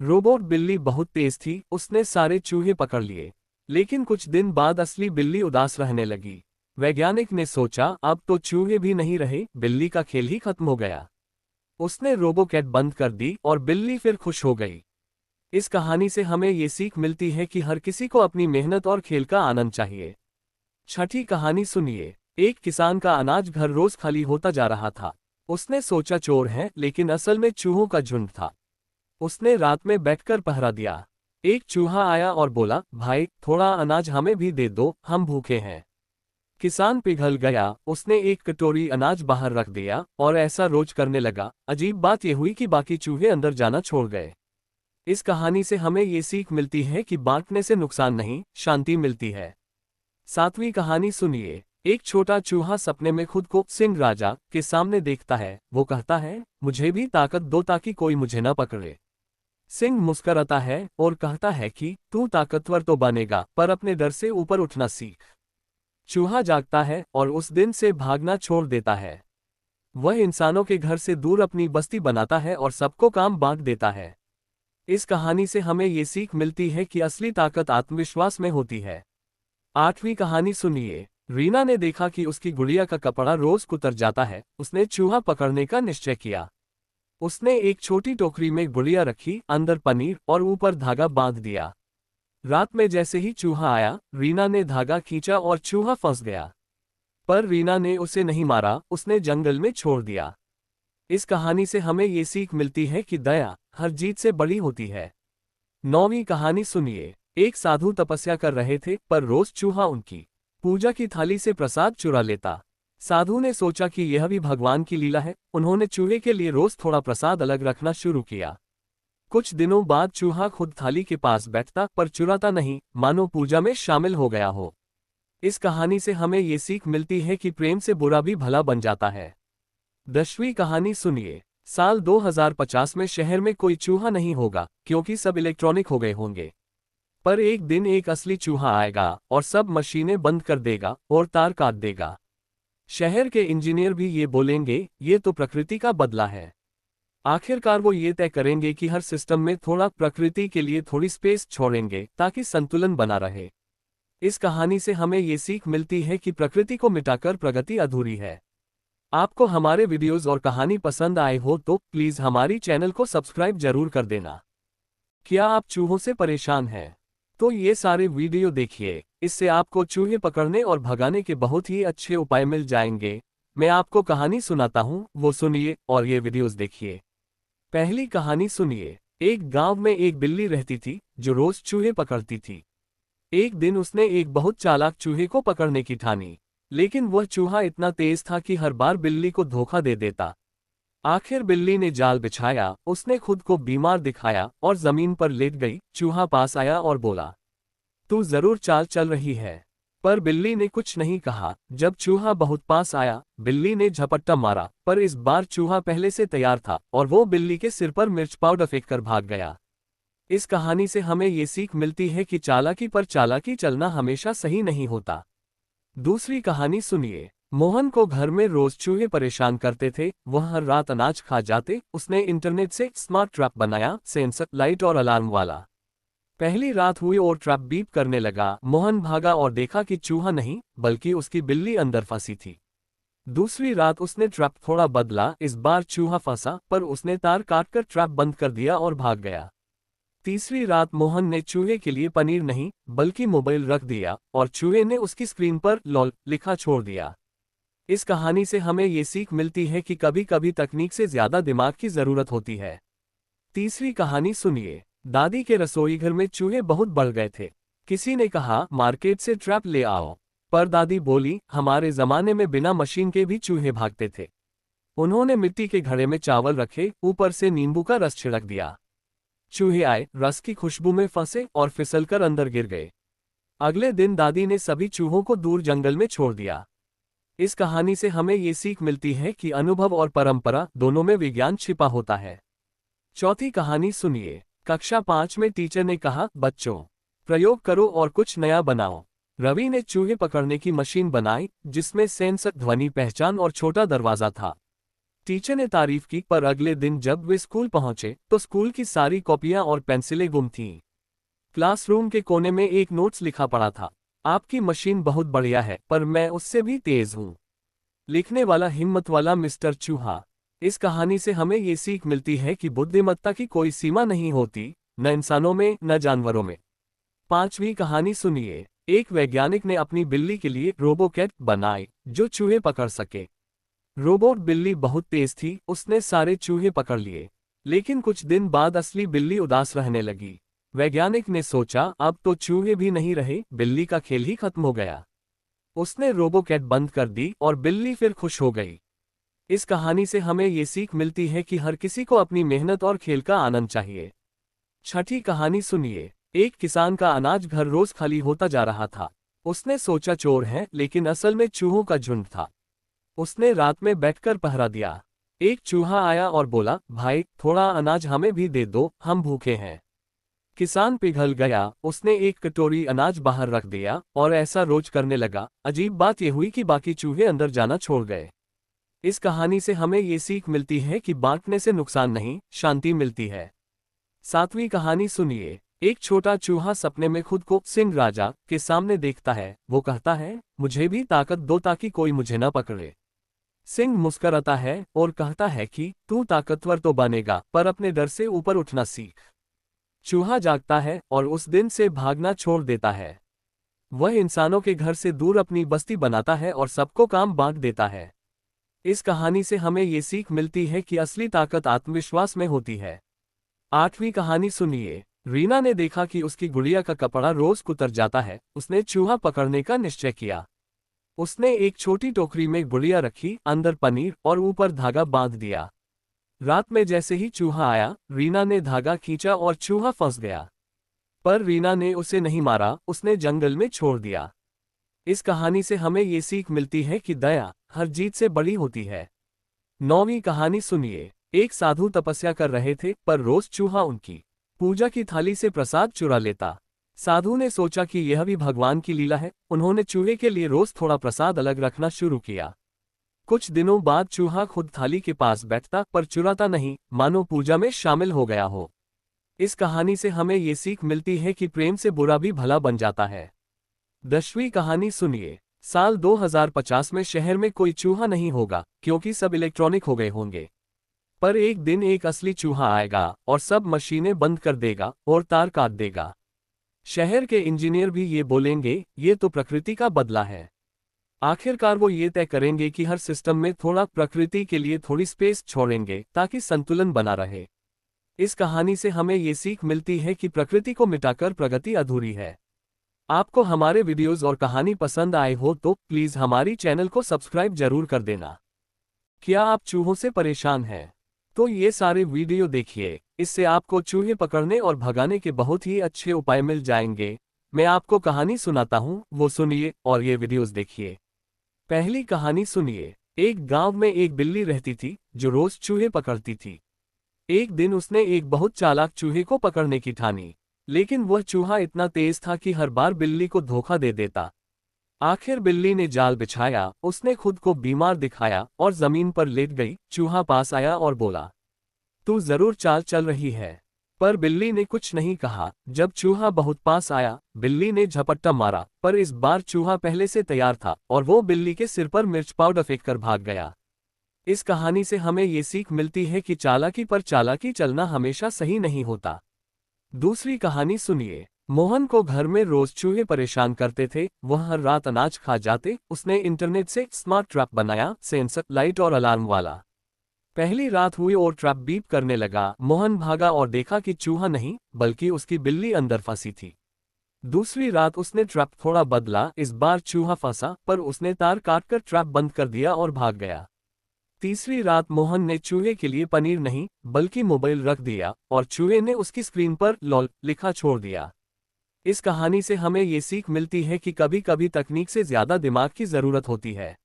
रोबोट बिल्ली बहुत तेज थी, उसने सारे चूहे पकड़ लिए। लेकिन कुछ दिन बाद असली बिल्ली उदास रहने लगी। वैज्ञानिक ने सोचा, अब तो चूहे भी नहीं रहे, बिल्ली का खेल ही खत्म हो गया। उसने रोबोकैट बंद कर दी और बिल्ली फिर खुश हो गई। इस कहानी से हमें ये सीख मिलती है कि हर किसी को अपनी मेहनत और खेल का आनंद चाहिए। छठी कहानी सुनिए। एक किसान का अनाज घर रोज खाली होता जा रहा था। उसने सोचा चोर है, लेकिन असल में चूहों का झुंड था। उसने रात में बैठकर पहरा दिया। एक चूहा आया और बोला, भाई थोड़ा अनाज हमें भी दे दो, हम भूखे हैं। किसान पिघल गया, उसने एक कटोरी अनाज बाहर रख दिया और ऐसा रोज करने लगा। अजीब बात यह हुई कि बाकी चूहे अंदर जाना छोड़ गए। इस कहानी से हमें ये सीख मिलती है कि बांटने से नुकसान नहीं, शांति मिलती है। सातवीं कहानी सुनिए। एक छोटा चूहा सपने में खुद को सिंह राजा के सामने देखता है। वो कहता है, मुझे भी ताकत दो ताकि कोई मुझे न पकड़े। सिंह मुस्कराता है और कहता है कि तू ताकतवर तो बनेगा, पर अपने डर से ऊपर उठना सीख। चूहा जागता है और उस दिन से भागना छोड़ देता है। वह इंसानों के घर से दूर अपनी बस्ती बनाता है और सबको काम बांट देता है। इस कहानी से हमें ये सीख मिलती है कि असली ताकत आत्मविश्वास में होती है। आठवीं कहानी सुनिए। रीना ने देखा कि उसकी गुड़िया का कपड़ा रोज कुतर जाता है। उसने चूहा पकड़ने का निश्चय किया। उसने एक छोटी टोकरी में गुड़िया रखी, अंदर पनीर और ऊपर धागा बांध दिया। रात में जैसे ही चूहा आया, रीना ने धागा खींचा और चूहा फंस गया। पर रीना ने उसे नहीं मारा, उसने जंगल में छोड़ दिया। इस कहानी से हमें ये सीख मिलती है कि दया हर जीत से बड़ी होती है। नौवीं कहानी सुनिए। एक साधु तपस्या कर रहे थे, पर रोज चूहा उनकी पूजा की थाली से प्रसाद चुरा लेता। साधु ने सोचा कि यह भी भगवान की लीला है। उन्होंने चूहे के लिए रोज थोड़ा प्रसाद अलग रखना शुरू किया। कुछ दिनों बाद चूहा खुद थाली के पास बैठता, पर चुराता नहीं, मानो पूजा में शामिल हो गया हो। इस कहानी से हमें ये सीख मिलती है कि प्रेम से बुरा भी भला बन जाता है। 10वीं कहानी सुनिए। साल 2050 में शहर में कोई चूहा नहीं होगा, क्योंकि सब इलेक्ट्रॉनिक हो गए होंगे। पर एक दिन एक असली चूहा आएगा और सब मशीनें बंद कर देगा और तार काट देगा। शहर के इंजीनियर भी ये बोलेंगे, ये तो प्रकृति का बदला है। आखिरकार वो ये तय करेंगे कि हर सिस्टम में थोड़ा प्रकृति के लिए थोड़ी स्पेस छोड़ेंगे ताकि संतुलन बना रहे। इस कहानी से हमें ये सीख मिलती है कि प्रकृति को मिटाकर प्रगति अधूरी है। आपको हमारे वीडियोस और कहानी पसंद आए हो तो प्लीज हमारी चैनल को सब्सक्राइब जरूर कर देना। क्या आप चूहों से परेशान हैं? तो ये सारे वीडियो देखिए, इससे आपको चूहे पकड़ने और भगाने के बहुत ही अच्छे उपाय मिल जाएंगे। मैं आपको कहानी सुनाता हूँ, वो सुनिए और ये वीडियोस देखिए। पहली कहानी सुनिए। एक गांव में एक बिल्ली रहती थी जो रोज चूहे पकड़ती थी। एक दिन उसने एक बहुत चालाक चूहे को पकड़ने की ठानी, लेकिन वह चूहा इतना तेज था कि हर बार बिल्ली को धोखा दे देता। आखिर बिल्ली ने जाल बिछाया, उसने खुद को बीमार दिखाया और जमीन पर लेट गई। चूहा पास आया और बोला, तू जरूर चाल चल रही है। पर बिल्ली ने कुछ नहीं कहा। जब चूहा बहुत पास आया, बिल्ली ने झपट्टा मारा, पर इस बार चूहा पहले से तैयार था और वो बिल्ली के सिर पर मिर्च पाउडर फेंककर भाग गया। इस कहानी से हमें ये सीख मिलती है कि चालाकी पर चालाकी चलना हमेशा सही नहीं होता। दूसरी कहानी सुनिए। मोहन को घर में रोज चूहे परेशान करते थे। वह हर रात अनाज खा जाते। उसने इंटरनेट से स्मार्ट ट्रैप बनाया, सेंसर, लाइट और अलार्म वाला। पहली रात हुई और ट्रैप बीप करने लगा। मोहन भागा और देखा कि चूहा नहीं, बल्कि उसकी बिल्ली अंदर फंसी थी। दूसरी रात उसने ट्रैप थोड़ा बदला। इस बार चूहा फंसा, पर उसने तार काटकर ट्रैप बंद कर दिया और भाग गया। तीसरी रात मोहन ने चूहे के लिए पनीर नहीं, बल्कि मोबाइल रख दिया और चूहे ने उसकी स्क्रीन पर लॉल लिखा छोड़ दिया। इस कहानी से हमें ये सीख मिलती है कि कभी कभी तकनीक से ज्यादा दिमाग की जरूरत होती है। तीसरी कहानी सुनिए। दादी के रसोई घर में चूहे बहुत बढ़ गए थे। किसी ने कहा, मार्केट से ट्रैप ले आओ। पर दादी बोली, हमारे जमाने में बिना मशीन के भी चूहे भागते थे। उन्होंने मिट्टी के घड़े में चावल रखे, ऊपर से नींबू का रस छिड़क दिया। चूहे आए, रस की खुशबू में फंसे और फिसलकर अंदर गिर गए। अगले दिन दादी ने सभी चूहों को दूर जंगल में छोड़ दिया। इस कहानी से हमें ये सीख मिलती है कि अनुभव और परंपरा दोनों में विज्ञान छिपा होता है। चौथी कहानी सुनिए। कक्षा 5 में टीचर ने कहा, बच्चों, प्रयोग करो और कुछ नया बनाओ। रवि ने चूहे पकड़ने की मशीन बनाई, जिसमें सेंसर, ध्वनि पहचान और छोटा दरवाजा था। टीचर ने तारीफ की, पर अगले दिन जब वे स्कूल पहुंचे तो स्कूल की सारी कॉपियां और पेंसिलें गुम थीं। क्लासरूम के कोने में एक नोट्स लिखा पड़ा था, आपकी मशीन बहुत बढ़िया है, पर मैं उससे भी तेज हूं। लिखने वाला हिम्मत वाला मिस्टर चूहा। इस कहानी से हमें ये सीख मिलती है कि बुद्धिमत्ता की कोई सीमा नहीं होती, न इंसानों में न जानवरों में। पांचवी कहानी सुनिए। एक वैज्ञानिक ने अपनी बिल्ली के लिए रोबोकैट बनाई जो चूहे पकड़ सके। रोबोट बिल्ली बहुत तेज थी, उसने सारे चूहे पकड़ लिए। लेकिन कुछ दिन बाद असली बिल्ली उदास रहने लगी। वैज्ञानिक ने सोचा अब तो चूहे भी नहीं रहे, बिल्ली का खेल ही खत्म हो गया। उसने रोबोकैट बंद कर दी और बिल्ली फिर खुश हो गई। इस कहानी से हमें ये सीख मिलती है कि हर किसी को अपनी मेहनत और खेल का आनंद चाहिए। छठी कहानी सुनिए। एक किसान का अनाज घर रोज खाली होता जा रहा था। उसने सोचा चोर है, लेकिन असल में चूहों का झुंड था। उसने रात में बैठकर पहरा दिया। एक चूहा आया और बोला, भाई थोड़ा अनाज हमें भी दे दो, हम भूखे हैं। किसान पिघल गया। उसने एक कटोरी अनाज बाहर रख दिया और ऐसा रोज करने लगा। अजीब बात यह हुई कि बाकी चूहे अंदर जाना छोड़ गए। इस कहानी से हमें ये सीख मिलती है कि बांटने से नुकसान नहीं, शांति मिलती है। सातवीं कहानी सुनिए। एक छोटा चूहा सपने में खुद को सिंह राजा के सामने देखता है। वो कहता है, मुझे भी ताकत दो ताकि कोई मुझे न पकड़े। सिंह मुस्कुराता है और कहता है कि तू ताकतवर तो बनेगा, पर अपने डर से ऊपर उठना सीख। चूहा जागता है और उस दिन से भागना छोड़ देता है। वह इंसानों के घर से दूर अपनी बस्ती बनाता है और सबको काम बांट देता है। इस कहानी से हमें ये सीख मिलती है कि असली ताकत आत्मविश्वास में होती है। आठवीं कहानी सुनिए। रीना ने देखा कि उसकी गुड़िया का कपड़ा रोज कुतर जाता है। उसने चूहा पकड़ने का निश्चय किया। उसने एक छोटी टोकरी में गुड़िया रखी, अंदर पनीर और ऊपर धागा बांध दिया। रात में जैसे ही चूहा आया, रीना ने धागा खींचा और चूहा फंस गया। पर रीना ने उसे नहीं मारा, उसने जंगल में छोड़ दिया। इस कहानी से हमें ये सीख मिलती है कि दया हर जीत से बड़ी होती है। नौवीं कहानी सुनिए। एक साधु तपस्या कर रहे थे, पर रोज चूहा उनकी पूजा की थाली से प्रसाद चुरा लेता। साधु ने सोचा कि यह भी भगवान की लीला है। उन्होंने चूहे के लिए रोज थोड़ा प्रसाद अलग रखना शुरू किया। कुछ दिनों बाद चूहा खुद थाली के पास बैठता, पर चुराता नहीं, मानो पूजा में शामिल हो गया हो। इस कहानी से हमें ये सीख मिलती है कि प्रेम से बुरा भी भला बन जाता है। 10वीं कहानी सुनिए। साल 2050 में शहर में कोई चूहा नहीं होगा, क्योंकि सब इलेक्ट्रॉनिक हो गए होंगे। पर एक दिन एक असली चूहा आएगा और सब मशीनें बंद कर देगा और तार काट देगा। शहर के इंजीनियर भी ये बोलेंगे, ये तो प्रकृति का बदला है। आखिरकार वो ये तय करेंगे कि हर सिस्टम में थोड़ा प्रकृति के लिए थोड़ी स्पेस छोड़ेंगे ताकि संतुलन बना रहे। इस कहानी से हमें ये सीख मिलती है कि प्रकृति को मिटाकर प्रगति अधूरी है। आपको हमारे वीडियोस और कहानी पसंद आए हो तो प्लीज हमारी चैनल को सब्सक्राइब जरूर कर देना। क्या आप चूहों से परेशान हैं? तो ये सारे वीडियो देखिए, इससे आपको चूहे पकड़ने और भगाने के बहुत ही अच्छे उपाय मिल जाएंगे। मैं आपको कहानी सुनाता हूँ, वो सुनिए और ये वीडियोस देखिए। पहली कहानी सुनिए। एक गांव में एक बिल्ली रहती थी जो रोज चूहे पकड़ती थी। एक दिन उसने एक बहुत चालाक चूहे को पकड़ने की ठानी, लेकिन वह चूहा इतना तेज था कि हर बार बिल्ली को धोखा दे देता। आखिर बिल्ली ने जाल बिछाया, उसने खुद को बीमार दिखाया और जमीन पर लेट गई। चूहा पास आया और बोला, तू जरूर चाल चल रही है। पर बिल्ली ने कुछ नहीं कहा। जब चूहा बहुत पास आया, बिल्ली ने झपट्टा मारा, पर इस बार चूहा पहले से तैयार था और वो बिल्ली के सिर पर मिर्च पाउडर फेंककर भाग गया। इस कहानी से हमें ये सीख मिलती है कि चालाकी पर चालाकी चलना हमेशा सही नहीं होता। दूसरी कहानी सुनिए। मोहन को घर में रोज चूहे परेशान करते थे। वह हर रात अनाज खा जाते। उसने इंटरनेट से स्मार्ट ट्रैप बनाया, सेंसर, लाइट और अलार्म वाला। पहली रात हुई और ट्रैप बीप करने लगा। मोहन भागा और देखा कि चूहा नहीं, बल्कि उसकी बिल्ली अंदर फंसी थी। दूसरी रात उसने ट्रैप थोड़ा बदला। इस बार चूहा फंसा, पर उसने तार काटकर ट्रैप बंद कर दिया और भाग गया। तीसरी रात मोहन ने चूहे के लिए पनीर नहीं, बल्कि मोबाइल रख दिया और चूहे ने उसकी स्क्रीन पर लॉल लिखा छोड़ दिया। इस कहानी से हमें ये सीख मिलती है कि कभी कभी तकनीक से ज्यादा दिमाग की जरूरत होती है।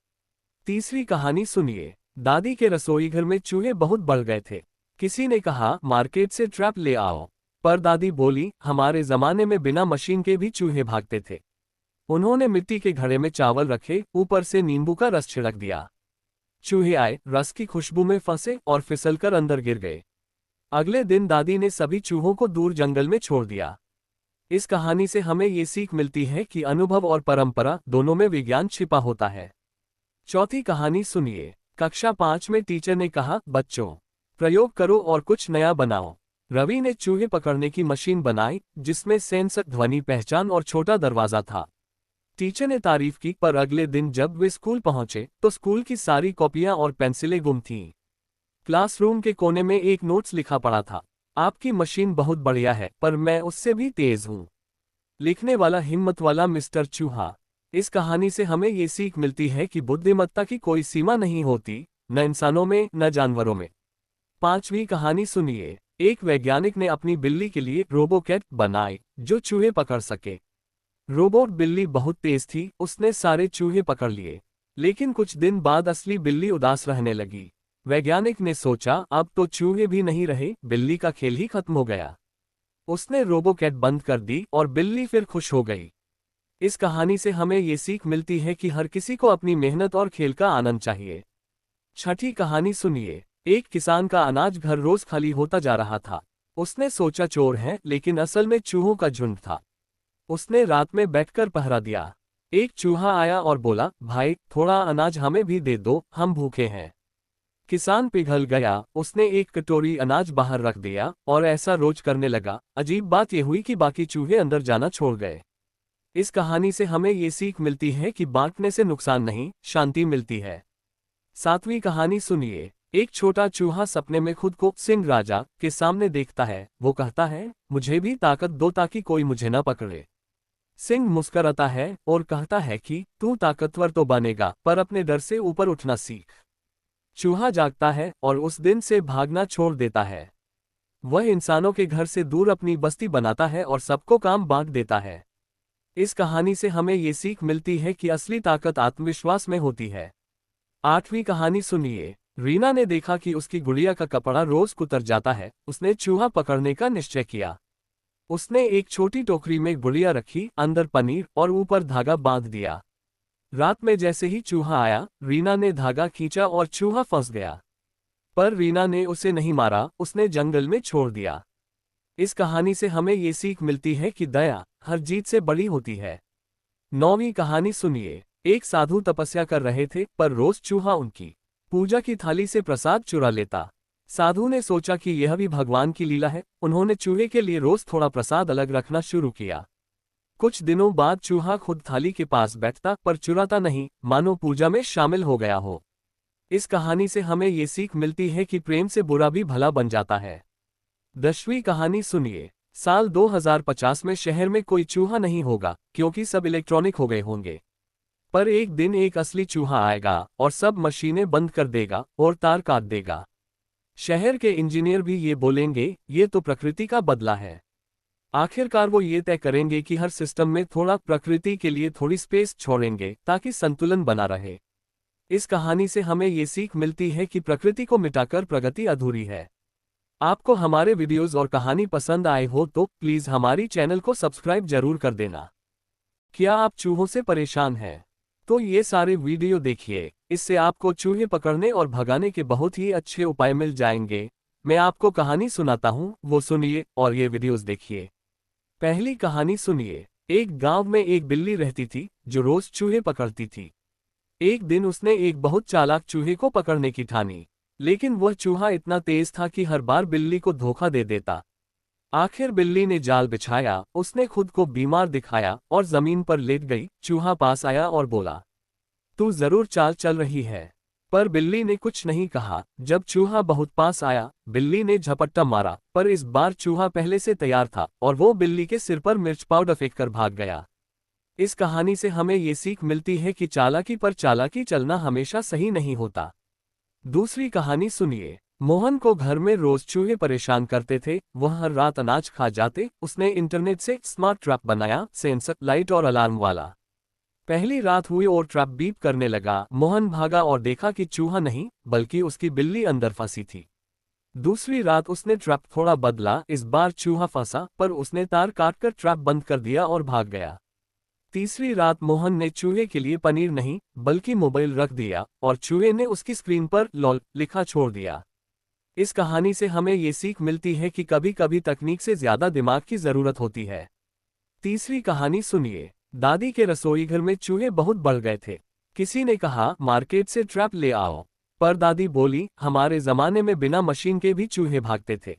तीसरी कहानी सुनिए। दादी के रसोई घर में चूहे बहुत बढ़ गए थे। किसी ने कहा, मार्केट से ट्रैप ले आओ। पर दादी बोली, हमारे जमाने में बिना मशीन के भी चूहे भागते थे। उन्होंने मिट्टी के घड़े में चावल रखे, ऊपर से नींबू का रस छिड़क दिया। चूहे आए, रस की खुशबू में फंसे और फिसलकर अंदर गिर गए। अगले दिन दादी ने सभी चूहों को दूर जंगल में छोड़ दिया। इस कहानी से हमें ये सीख मिलती है कि अनुभव और परंपरा दोनों में विज्ञान छिपा होता है। चौथी कहानी सुनिए। कक्षा 5 में टीचर ने कहा, बच्चों प्रयोग करो और कुछ नया बनाओ। रवि ने चूहे पकड़ने की मशीन बनाई, जिसमें सेंसर, ध्वनि पहचान और छोटा दरवाजा था। टीचर ने तारीफ की, पर अगले दिन जब वे स्कूल पहुंचे तो स्कूल की सारी कॉपियां और पेंसिलें गुम थीं। क्लासरूम के कोने में एक नोट्स लिखा पड़ा था। आपकी मशीन बहुत बढ़िया है, पर मैं उससे भी तेज हूँ। लिखने वाला हिम्मत वाला मिस्टर चूहा। इस कहानी से हमें ये सीख मिलती है कि बुद्धिमत्ता की कोई सीमा नहीं होती, न इंसानों में न जानवरों में। पांचवी कहानी सुनिए। एक वैज्ञानिक ने अपनी बिल्ली के लिए रोबोकैट बनाई जो चूहे पकड़ सके। रोबोट बिल्ली बहुत तेज थी, उसने सारे चूहे पकड़ लिए। लेकिन कुछ दिन बाद असली बिल्ली उदास रहने लगी। वैज्ञानिक ने सोचा अब तो चूहे भी नहीं रहे, बिल्ली का खेल ही खत्म हो गया। उसने रोबोकैट बंद कर दी और बिल्ली फिर खुश हो गई। इस कहानी से हमें ये सीख मिलती है कि हर किसी को अपनी मेहनत और खेल का आनंद चाहिए। छठी कहानी सुनिए। एक किसान का अनाज घर रोज खाली होता जा रहा था। उसने सोचा चोर है, लेकिन असल में चूहों का झुंड था। उसने रात में बैठकर पहरा दिया। एक चूहा आया और बोला, भाई थोड़ा अनाज हमें भी दे दो, हम भूखे हैं। किसान पिघल गया, उसने एक कटोरी अनाज बाहर रख दिया और ऐसा रोज करने लगा। अजीब बात यह हुई कि बाकी चूहे अंदर जाना छोड़ गए। इस कहानी से हमें ये सीख मिलती है कि बांटने से नुकसान नहीं, शांति मिलती है। सातवीं कहानी सुनिए। एक छोटा चूहा सपने में खुद को सिंह राजा के सामने देखता है। वो कहता है, मुझे भी ताकत दो ताकि कोई मुझे न पकड़े। सिंह मुस्कुराता है और कहता है कि तू ताकतवर तो बनेगा, पर अपने डर से ऊपर उठना सीख। चूहा जागता है और उस दिन से भागना छोड़ देता है। वह इंसानों के घर से दूर अपनी बस्ती बनाता है और सबको काम बांट देता है। इस कहानी से हमें ये सीख मिलती है कि असली ताकत आत्मविश्वास में होती है। आठवीं कहानी सुनिए। रीना ने देखा कि उसकी गुड़िया का कपड़ा रोज कुतर जाता है। उसने चूहा पकड़ने का निश्चय किया। उसने एक छोटी टोकरी में गुड़िया रखी, अंदर पनीर और ऊपर धागा बांध दिया। रात में जैसे ही चूहा आया, रीना ने धागा खींचा और चूहा फंस गया। पर रीना ने उसे नहीं मारा, उसने जंगल में छोड़ दिया। इस कहानी से हमें ये सीख मिलती है कि दया हर जीत से बड़ी होती है। नौवीं कहानी सुनिए। एक साधु तपस्या कर रहे थे, पर रोज चूहा उनकी पूजा की थाली से प्रसाद चुरा लेता। साधु ने सोचा कि यह भी भगवान की लीला है। उन्होंने चूहे के लिए रोज थोड़ा प्रसाद अलग रखना शुरू किया। कुछ दिनों बाद चूहा खुद थाली के पास बैठता, पर चुराता नहीं, मानो पूजा में शामिल हो गया हो। इस कहानी से हमें ये सीख मिलती है कि प्रेम से बुरा भी भला बन जाता है। 10वीं कहानी सुनिए। साल 2050 में शहर में कोई चूहा नहीं होगा, क्योंकि सब इलेक्ट्रॉनिक हो गए होंगे। पर एक दिन एक असली चूहा आएगा और सब मशीनें बंद कर देगा और तार काट देगा। शहर के इंजीनियर भी ये बोलेंगे, ये तो प्रकृति का बदला है। आखिरकार वो ये तय करेंगे कि हर सिस्टम में थोड़ा प्रकृति के लिए थोड़ी स्पेस छोड़ेंगे ताकि संतुलन बना रहे। इस कहानी से हमें ये सीख मिलती है कि प्रकृति को मिटाकर प्रगति अधूरी है। आपको हमारे वीडियोस और कहानी पसंद आए हो तो प्लीज हमारी चैनल को सब्सक्राइब जरूर कर देना। क्या आप चूहों से परेशान हैं? तो ये सारे वीडियो देखिए, इससे आपको चूहे पकड़ने और भगाने के बहुत ही अच्छे उपाय मिल जाएंगे। मैं आपको कहानी सुनाता हूँ, वो सुनिए और ये वीडियोस देखिए। पहली कहानी सुनिए। एक गांव में एक बिल्ली रहती थी जो रोज चूहे पकड़ती थी। एक दिन उसने एक बहुत चालाक चूहे को पकड़ने की ठानी, लेकिन वह चूहा इतना तेज था कि हर बार बिल्ली को धोखा दे देता। आखिर बिल्ली ने जाल बिछाया, उसने खुद को बीमार दिखाया और जमीन पर लेट गई। चूहा पास आया और बोला, तू जरूर चाल चल रही है। पर बिल्ली ने कुछ नहीं कहा। जब चूहा बहुत पास आया, बिल्ली ने झपट्टा मारा, पर इस बार चूहा पहले से तैयार था और वो बिल्ली के सिर पर मिर्च पाउडर फेंक कर भाग गया। इस कहानी से हमें ये सीख मिलती है कि चालाकी पर चालाकी चलना हमेशा सही नहीं होता। दूसरी कहानी सुनिए। मोहन को घर में रोज चूहे परेशान करते थे, वह हर रात अनाज खा जाते। उसने इंटरनेट से स्मार्ट ट्रैप बनाया, सेंसर, लाइट और अलार्म वाला। पहली रात हुई और ट्रैप बीप करने लगा। मोहन भागा और देखा कि चूहा नहीं, बल्कि उसकी बिल्ली अंदर फंसी थी। दूसरी रात उसने ट्रैप थोड़ा बदला, इस बार चूहा फंसा, पर उसने तार काटकर ट्रैप बंद कर दिया और भाग गया। तीसरी रात मोहन ने चूहे के लिए पनीर नहीं, बल्कि मोबाइल रख दिया और चूहे ने उसकी स्क्रीन पर लॉल लिखा छोड़ दिया। इस कहानी से हमें ये सीख मिलती है कि कभी कभी तकनीक से ज्यादा दिमाग की जरूरत होती है। तीसरी कहानी सुनिए। दादी के रसोई घर में चूहे बहुत बढ़ गए थे। किसी ने कहा, मार्केट से ट्रैप ले आओ। पर दादी बोली, हमारे जमाने में बिना मशीन के भी चूहे भागते थे।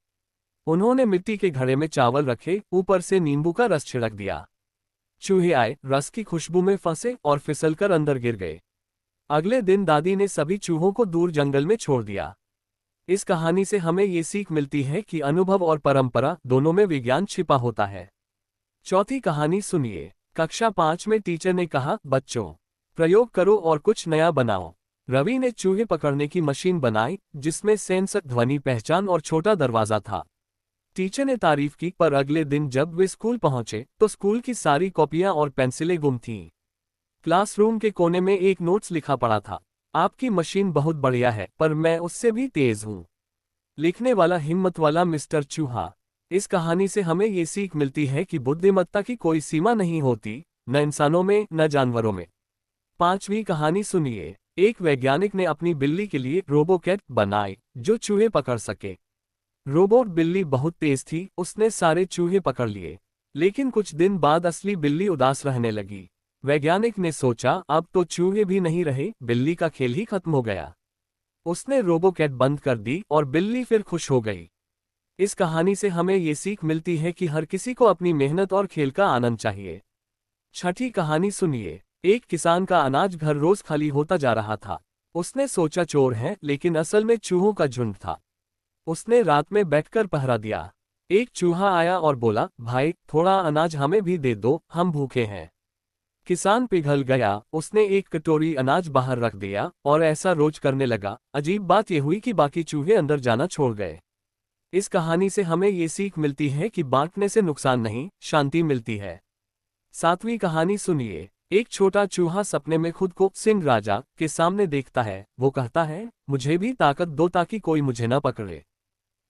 उन्होंने मिट्टी के घड़े में चावल रखे, ऊपर से नींबू का रस छिड़क दिया। चूहे आए, रस की खुशबू में फंसे और फिसलकर अंदर गिर गए। अगले दिन दादी ने सभी चूहों को दूर जंगल में छोड़ दिया। इस कहानी से हमें ये सीख मिलती है कि अनुभव और परंपरा दोनों में विज्ञान छिपा होता है। चौथी कहानी सुनिए। कक्षा 5 में टीचर ने कहा, बच्चों, प्रयोग करो और कुछ नया बनाओ। रवि ने चूहे पकड़ने की मशीन बनाई जिसमें सेंसर, ध्वनि पहचान और छोटा दरवाजा था। टीचर ने तारीफ की, पर अगले दिन जब वे स्कूल पहुंचे तो स्कूल की सारी कॉपियां और पेंसिलें गुम थीं। क्लासरूम के कोने में एक नोट्स लिखा पड़ा था, आपकी मशीन बहुत बढ़िया है पर मैं उससे भी तेज हूँ। लिखने वाला हिम्मत वाला मिस्टर चूहा। इस कहानी से हमें ये सीख मिलती है कि बुद्धिमत्ता की कोई सीमा नहीं होती, न इंसानों में न जानवरों में। पांचवी कहानी सुनिए। एक वैज्ञानिक ने अपनी बिल्ली के लिए रोबोकैट बनाई जो चूहे पकड़ सके। रोबोट बिल्ली बहुत तेज थी, उसने सारे चूहे पकड़ लिए। लेकिन कुछ दिन बाद असली बिल्ली उदास रहने लगी। वैज्ञानिक ने सोचा, अब तो चूहे भी नहीं रहे, बिल्ली का खेल ही खत्म हो गया। उसने रोबोकैट बंद कर दी और बिल्ली फिर खुश हो गई। इस कहानी से हमें ये सीख मिलती है कि हर किसी को अपनी मेहनत और खेल का आनंद चाहिए। छठी कहानी सुनिए। एक किसान का अनाज घर रोज खाली होता जा रहा था। उसने सोचा चोर है, लेकिन असल में चूहों का झुंड था। उसने रात में बैठकर पहरा दिया। एक चूहा आया और बोला, भाई थोड़ा अनाज हमें भी दे दो, हम भूखे हैं। किसान पिघल गया, उसने एक कटोरी अनाज बाहर रख दिया और ऐसा रोज करने लगा। अजीब बात यह हुई कि बाकी चूहे अंदर जाना छोड़ गए। इस कहानी से हमें ये सीख मिलती है कि बांटने से नुकसान नहीं, शांति मिलती है। सातवीं कहानी सुनिए। एक छोटा चूहा सपने में खुद को सिंह राजा के सामने देखता है। वो कहता है, मुझे भी ताकत दो ताकि कोई मुझे न पकड़े।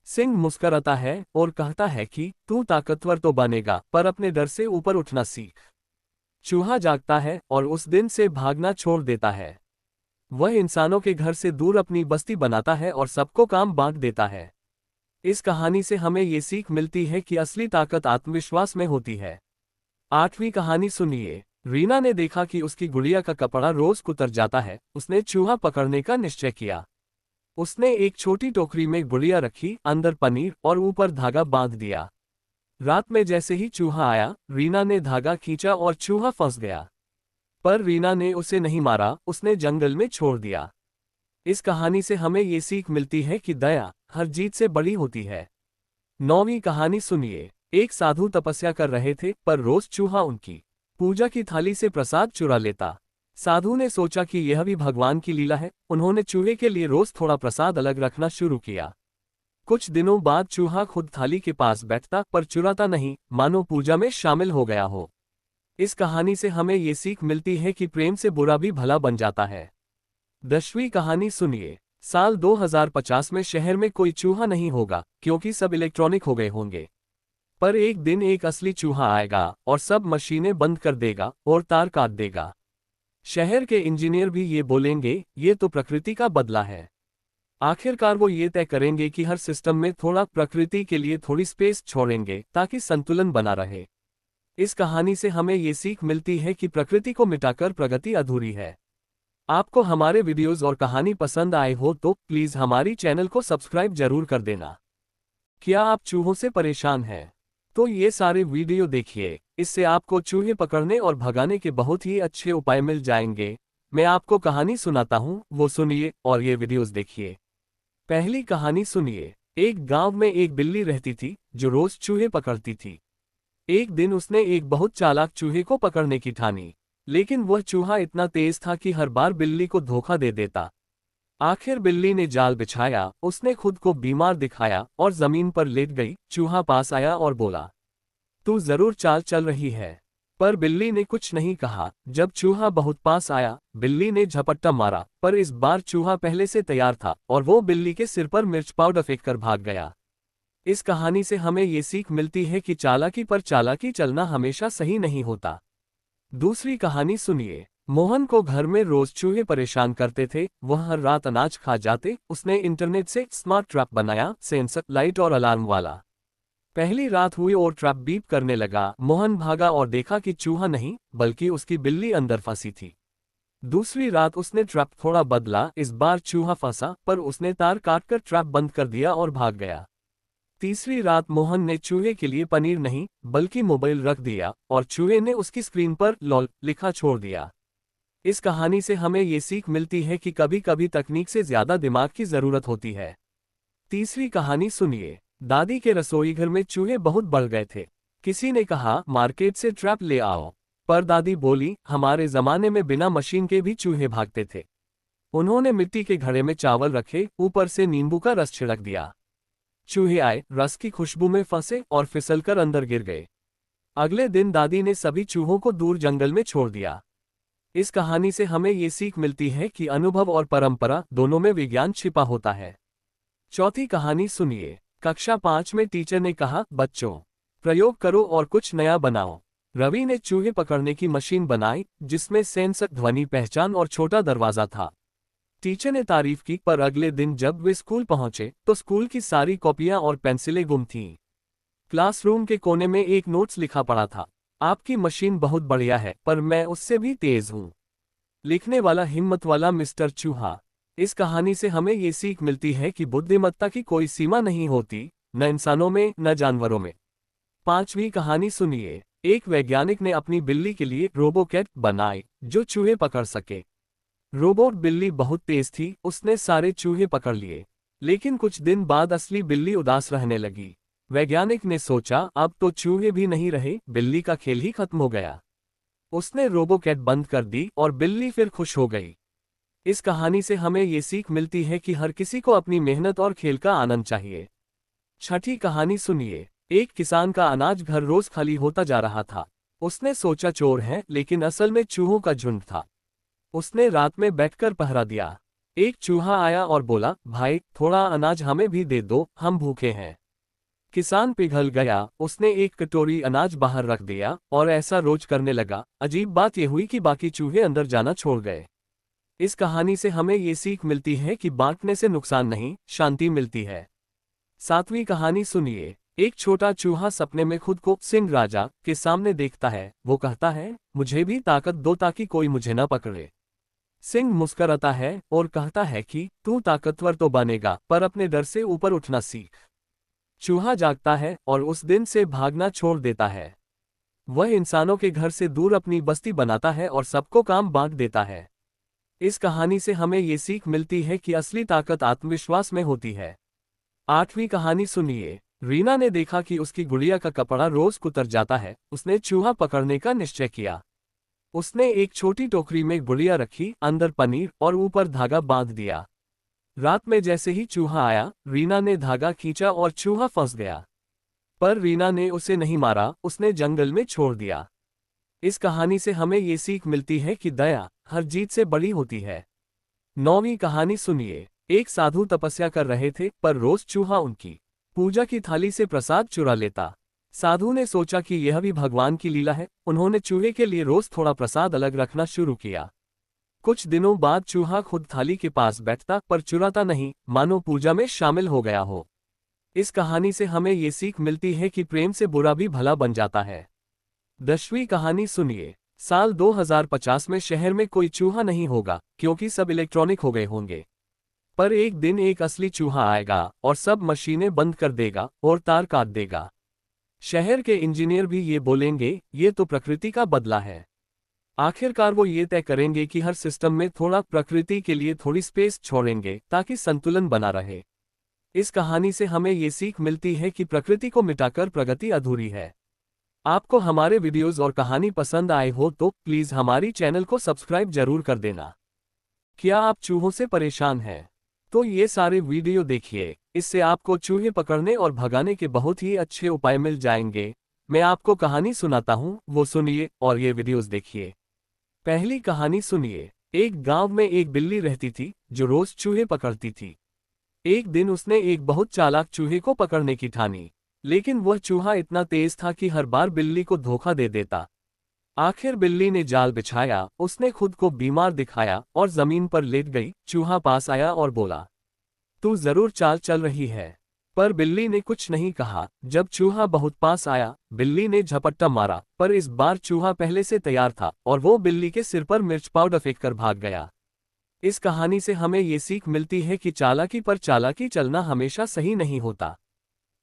सिंह मुस्कराता है और कहता है कि तू ताकतवर तो बनेगा, पर अपने डर से ऊपर उठना सीख। चूहा जागता है और उस दिन से भागना छोड़ देता है। वह इंसानों के घर से दूर अपनी बस्ती बनाता है और सबको काम बांट देता है। इस कहानी से हमें ये सीख मिलती है कि असली ताकत आत्मविश्वास में होती है। आठवीं कहानी सुनिए। रीना ने देखा कि उसकी गुड़िया का कपड़ा रोज कुतर जाता है। उसने चूहा पकड़ने का निश्चय किया। उसने एक छोटी टोकरी में गुड़िया रखी, अंदर पनीर और ऊपर धागा बांध दिया। रात में जैसे ही चूहा आया, रीना ने धागा खींचा और चूहा फंस गया। पर रीना ने उसे नहीं मारा, उसने जंगल में छोड़ दिया। इस कहानी से हमें ये सीख मिलती है कि दया हर जीत से बड़ी होती है। नौवीं कहानी सुनिए। एक साधु तपस्या कर रहे थे, पर रोज चूहा उनकी पूजा की थाली से प्रसाद चुरा लेता। साधु ने सोचा कि यह भी भगवान की लीला है। उन्होंने चूहे के लिए रोज थोड़ा प्रसाद अलग रखना शुरू किया। कुछ दिनों बाद चूहा खुद थाली के पास बैठता, पर चुराता नहीं, मानो पूजा में शामिल हो गया हो। इस कहानी से हमें ये सीख मिलती है कि प्रेम से बुरा भी भला बन जाता है। 10वीं कहानी सुनिए। साल 2050 में शहर में कोई चूहा नहीं होगा, क्योंकि सब इलेक्ट्रॉनिक हो गए होंगे। पर एक दिन एक असली चूहा आएगा और सब मशीनें बंद कर देगा और तार काट देगा। शहर के इंजीनियर भी ये बोलेंगे, ये तो प्रकृति का बदला है। आखिरकार वो ये तय करेंगे कि हर सिस्टम में थोड़ा प्रकृति के लिए थोड़ी स्पेस छोड़ेंगे ताकि संतुलन बना रहे। इस कहानी से हमें ये सीख मिलती है कि प्रकृति को मिटाकर प्रगति अधूरी है। आपको हमारे वीडियोस और कहानी पसंद आए हो तो प्लीज हमारी चैनल को सब्सक्राइब जरूर कर देना। क्या आप चूहों से परेशान हैं? तो ये सारे वीडियो देखिए, इससे आपको चूहे पकड़ने और भगाने के बहुत ही अच्छे उपाय मिल जाएंगे। मैं आपको कहानी सुनाता हूँ, वो सुनिए और ये वीडियोस देखिए। पहली कहानी सुनिए। एक गांव में एक बिल्ली रहती थी जो रोज चूहे पकड़ती थी। एक दिन उसने एक बहुत चालाक चूहे को पकड़ने की ठानी, लेकिन वह चूहा इतना तेज था कि हर बार बिल्ली को धोखा दे देता। आखिर बिल्ली ने जाल बिछाया, उसने खुद को बीमार दिखाया और जमीन पर लेट गई। चूहा पास आया और बोला, तू जरूर चाल चल रही है। पर बिल्ली ने कुछ नहीं कहा। जब चूहा बहुत पास आया, बिल्ली ने झपट्टा मारा, पर इस बार चूहा पहले से तैयार था और वो बिल्ली के सिर पर मिर्च पाउडर फेंककर भाग गया। इस कहानी से हमें ये सीख मिलती है कि चालाकी पर चालाकी चलना हमेशा सही नहीं होता। दूसरी कहानी सुनिए। मोहन को घर में रोज चूहे परेशान करते थे। वह हर रात अनाज खा जाते। उसने इंटरनेट से स्मार्ट ट्रैप बनाया, सेंसर, लाइट और अलार्म वाला। पहली रात हुई और ट्रैप बीप करने लगा। मोहन भागा और देखा कि चूहा नहीं, बल्कि उसकी बिल्ली अंदर फंसी थी। दूसरी रात उसने ट्रैप थोड़ा बदला। इस बार चूहा फंसा, पर उसने तार काटकर ट्रैप बंद कर दिया और भाग गया। तीसरी रात मोहन ने चूहे के लिए पनीर नहीं, बल्कि मोबाइल रख दिया और चूहे ने उसकी स्क्रीन पर लॉल लिखा छोड़ दिया। इस कहानी से हमें ये सीख मिलती है कि कभी कभी तकनीक से ज्यादा दिमाग की जरूरत होती है। तीसरी कहानी सुनिए। दादी के रसोई घर में चूहे बहुत बढ़ गए थे। किसी ने कहा मार्केट से ट्रैप ले आओ, पर दादी बोली हमारे जमाने में बिना मशीन के भी चूहे भागते थे। उन्होंने मिट्टी के घड़े में चावल रखे, ऊपर से नींबू का रस छिड़क दिया। चूहे आए, रस की खुशबू में फंसे और फिसलकर अंदर गिर गए। अगले दिन दादी ने सभी चूहों को दूर जंगल में छोड़ दिया। इस कहानी से हमें ये सीख मिलती है कि अनुभव और परंपरा दोनों में विज्ञान छिपा होता है। चौथी कहानी सुनिए। कक्षा 5 में टीचर ने कहा, बच्चों प्रयोग करो और कुछ नया बनाओ। रवि ने चूहे पकड़ने की मशीन बनाई जिसमें सेंसर, ध्वनि पहचान और छोटा दरवाजा था। टीचर ने तारीफ की, पर अगले दिन जब वे स्कूल पहुंचे तो स्कूल की सारी कॉपियां और पेंसिलें गुम थीं। क्लासरूम के कोने में एक नोट्स लिखा पड़ा था, आपकी मशीन बहुत बढ़िया है पर मैं उससे भी तेज हूँ। लिखने वाला हिम्मत वाला मिस्टर चूहा। इस कहानी से हमें ये सीख मिलती है कि बुद्धिमत्ता की कोई सीमा नहीं होती, न इंसानों में न जानवरों में। पांचवी कहानी सुनिए। एक वैज्ञानिक ने अपनी बिल्ली के लिए रोबोकैट बनाई जो चूहे पकड़ सके। रोबोट बिल्ली बहुत तेज थी, उसने सारे चूहे पकड़ लिए। लेकिन कुछ दिन बाद असली बिल्ली उदास रहने लगी। वैज्ञानिक ने सोचा अब तो चूहे भी नहीं रहे, बिल्ली का खेल ही खत्म हो गया। उसने रोबोकैट बंद कर दी और बिल्ली फिर खुश हो गई। इस कहानी से हमें ये सीख मिलती है कि हर किसी को अपनी मेहनत और खेल का आनंद चाहिए। छठी कहानी सुनिए। एक किसान का अनाज घर रोज खाली होता जा रहा था। उसने सोचा चोर है, लेकिन असल में चूहों का झुंड था। उसने रात में बैठकर पहरा दिया। एक चूहा आया और बोला, भाई थोड़ा अनाज हमें भी दे दो, हम भूखे हैं। किसान पिघल गया, उसने एक कटोरी अनाज बाहर रख दिया और ऐसा रोज करने लगा। अजीब बात यह हुई कि बाकी चूहे अंदर जाना छोड़ गए। इस कहानी से हमें ये सीख मिलती है कि बांटने से नुकसान नहीं, शांति मिलती है। सातवीं कहानी सुनिए। एक छोटा चूहा सपने में खुद को सिंह राजा के सामने देखता है। वो कहता है, मुझे भी ताकत दो ताकि कोई मुझे न पकड़े। सिंह मुस्कुराता है और कहता है कि तू ताकतवर तो बनेगा, पर अपने डर से ऊपर उठना सीख। चूहा जागता है और उस दिन से भागना छोड़ देता है। वह इंसानों के घर से दूर अपनी बस्ती बनाता है और सबको काम बांट देता है। इस कहानी से हमें ये सीख मिलती है कि असली ताकत आत्मविश्वास में होती है। आठवीं कहानी सुनिए। रीना ने देखा कि उसकी गुड़िया का कपड़ा रोज कुतर जाता है। उसने चूहा पकड़ने का निश्चय किया। उसने एक छोटी टोकरी में गुड़िया रखी, अंदर पनीर और ऊपर धागा बांध दिया। रात में जैसे ही चूहा आया, रीना ने धागा खींचा और चूहा फंस गया। पर रीना ने उसे नहीं मारा, उसने जंगल में छोड़ दिया। इस कहानी से हमें ये सीख मिलती है कि दया हर जीत से बड़ी होती है। नौवीं कहानी सुनिए। एक साधु तपस्या कर रहे थे, पर रोज चूहा उनकी पूजा की थाली से प्रसाद चुरा लेता। साधु ने सोचा कि यह भी भगवान की लीला है। उन्होंने चूहे के लिए रोज थोड़ा प्रसाद अलग रखना शुरू किया। कुछ दिनों बाद चूहा खुद थाली के पास बैठता, पर चुराता नहीं, मानो पूजा में शामिल हो गया हो। इस कहानी से हमें ये सीख मिलती है कि प्रेम से बुरा भी भला बन जाता है। 10वीं कहानी सुनिए। साल 2050 में शहर में कोई चूहा नहीं होगा, क्योंकि सब इलेक्ट्रॉनिक हो गए होंगे। पर एक दिन एक असली चूहा आएगा और सब मशीनें बंद कर देगा और तार काट देगा। शहर के इंजीनियर भी ये बोलेंगे, ये तो प्रकृति का बदला है। आखिरकार वो ये तय करेंगे कि हर सिस्टम में थोड़ा प्रकृति के लिए थोड़ी स्पेस छोड़ेंगे ताकि संतुलन बना रहे। इस कहानी से हमें ये सीख मिलती है कि प्रकृति को मिटाकर प्रगति अधूरी है। आपको हमारे वीडियोस और कहानी पसंद आए हो तो प्लीज हमारी चैनल को सब्सक्राइब जरूर कर देना। क्या आप चूहों से परेशान हैं? तो ये सारे वीडियो देखिए, इससे आपको चूहे पकड़ने और भगाने के बहुत ही अच्छे उपाय मिल जाएंगे। मैं आपको कहानी सुनाता हूँ, वो सुनिए और ये वीडियोस देखिए। पहली कहानी सुनिए। एक गांव में एक बिल्ली रहती थी जो रोज चूहे पकड़ती थी। एक दिन उसने एक बहुत चालाक चूहे को पकड़ने की ठानी, लेकिन वह चूहा इतना तेज था कि हर बार बिल्ली को धोखा दे देता। आखिर बिल्ली ने जाल बिछाया, उसने खुद को बीमार दिखाया और जमीन पर लेट गई। चूहा पास आया और बोला, तू जरूर चाल चल रही है। पर बिल्ली ने कुछ नहीं कहा। जब चूहा बहुत पास आया, बिल्ली ने झपट्टा मारा, पर इस बार चूहा पहले से तैयार था और वो बिल्ली के सिर पर मिर्च पाउडर फेंककर भाग गया। इस कहानी से हमें ये सीख मिलती है कि चालाकी पर चालाकी चलना हमेशा सही नहीं होता।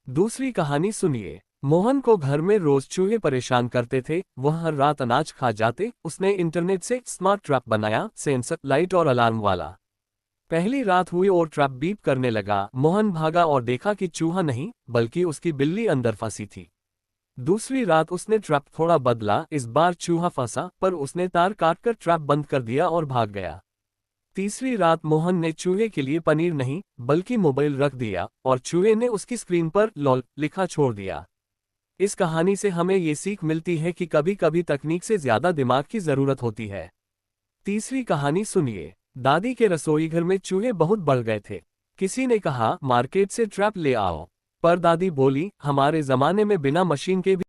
दूसरी कहानी सुनिए। मोहन को घर में रोज चूहे परेशान करते थे। वह हर रात अनाज खा जाते। उसने इंटरनेट से स्मार्ट ट्रैप बनाया, सेंसर, लाइट और अलार्म वाला। पहली रात हुई और ट्रैप बीप करने लगा। मोहन भागा और देखा कि चूहा नहीं बल्कि उसकी बिल्ली अंदर फंसी थी। दूसरी रात उसने ट्रैप थोड़ा बदला, इस बार चूहा फंसा पर उसने तार काटकर ट्रैप बंद कर दिया और भाग गया। तीसरी रात मोहन ने चूहे के लिए पनीर नहीं बल्कि मोबाइल रख दिया और चूहे ने उसकी स्क्रीन पर लॉल लिखा छोड़ दिया। इस कहानी से हमें ये सीख मिलती है कि कभी कभी तकनीक से ज्यादा दिमाग की जरूरत होती है। तीसरी कहानी सुनिए। दादी के रसोई घर में चूहे बहुत बढ़ गए थे। किसी ने कहा मार्केट से ट्रैप ले आओ, पर दादी बोली हमारे जमाने में बिना मशीन के भी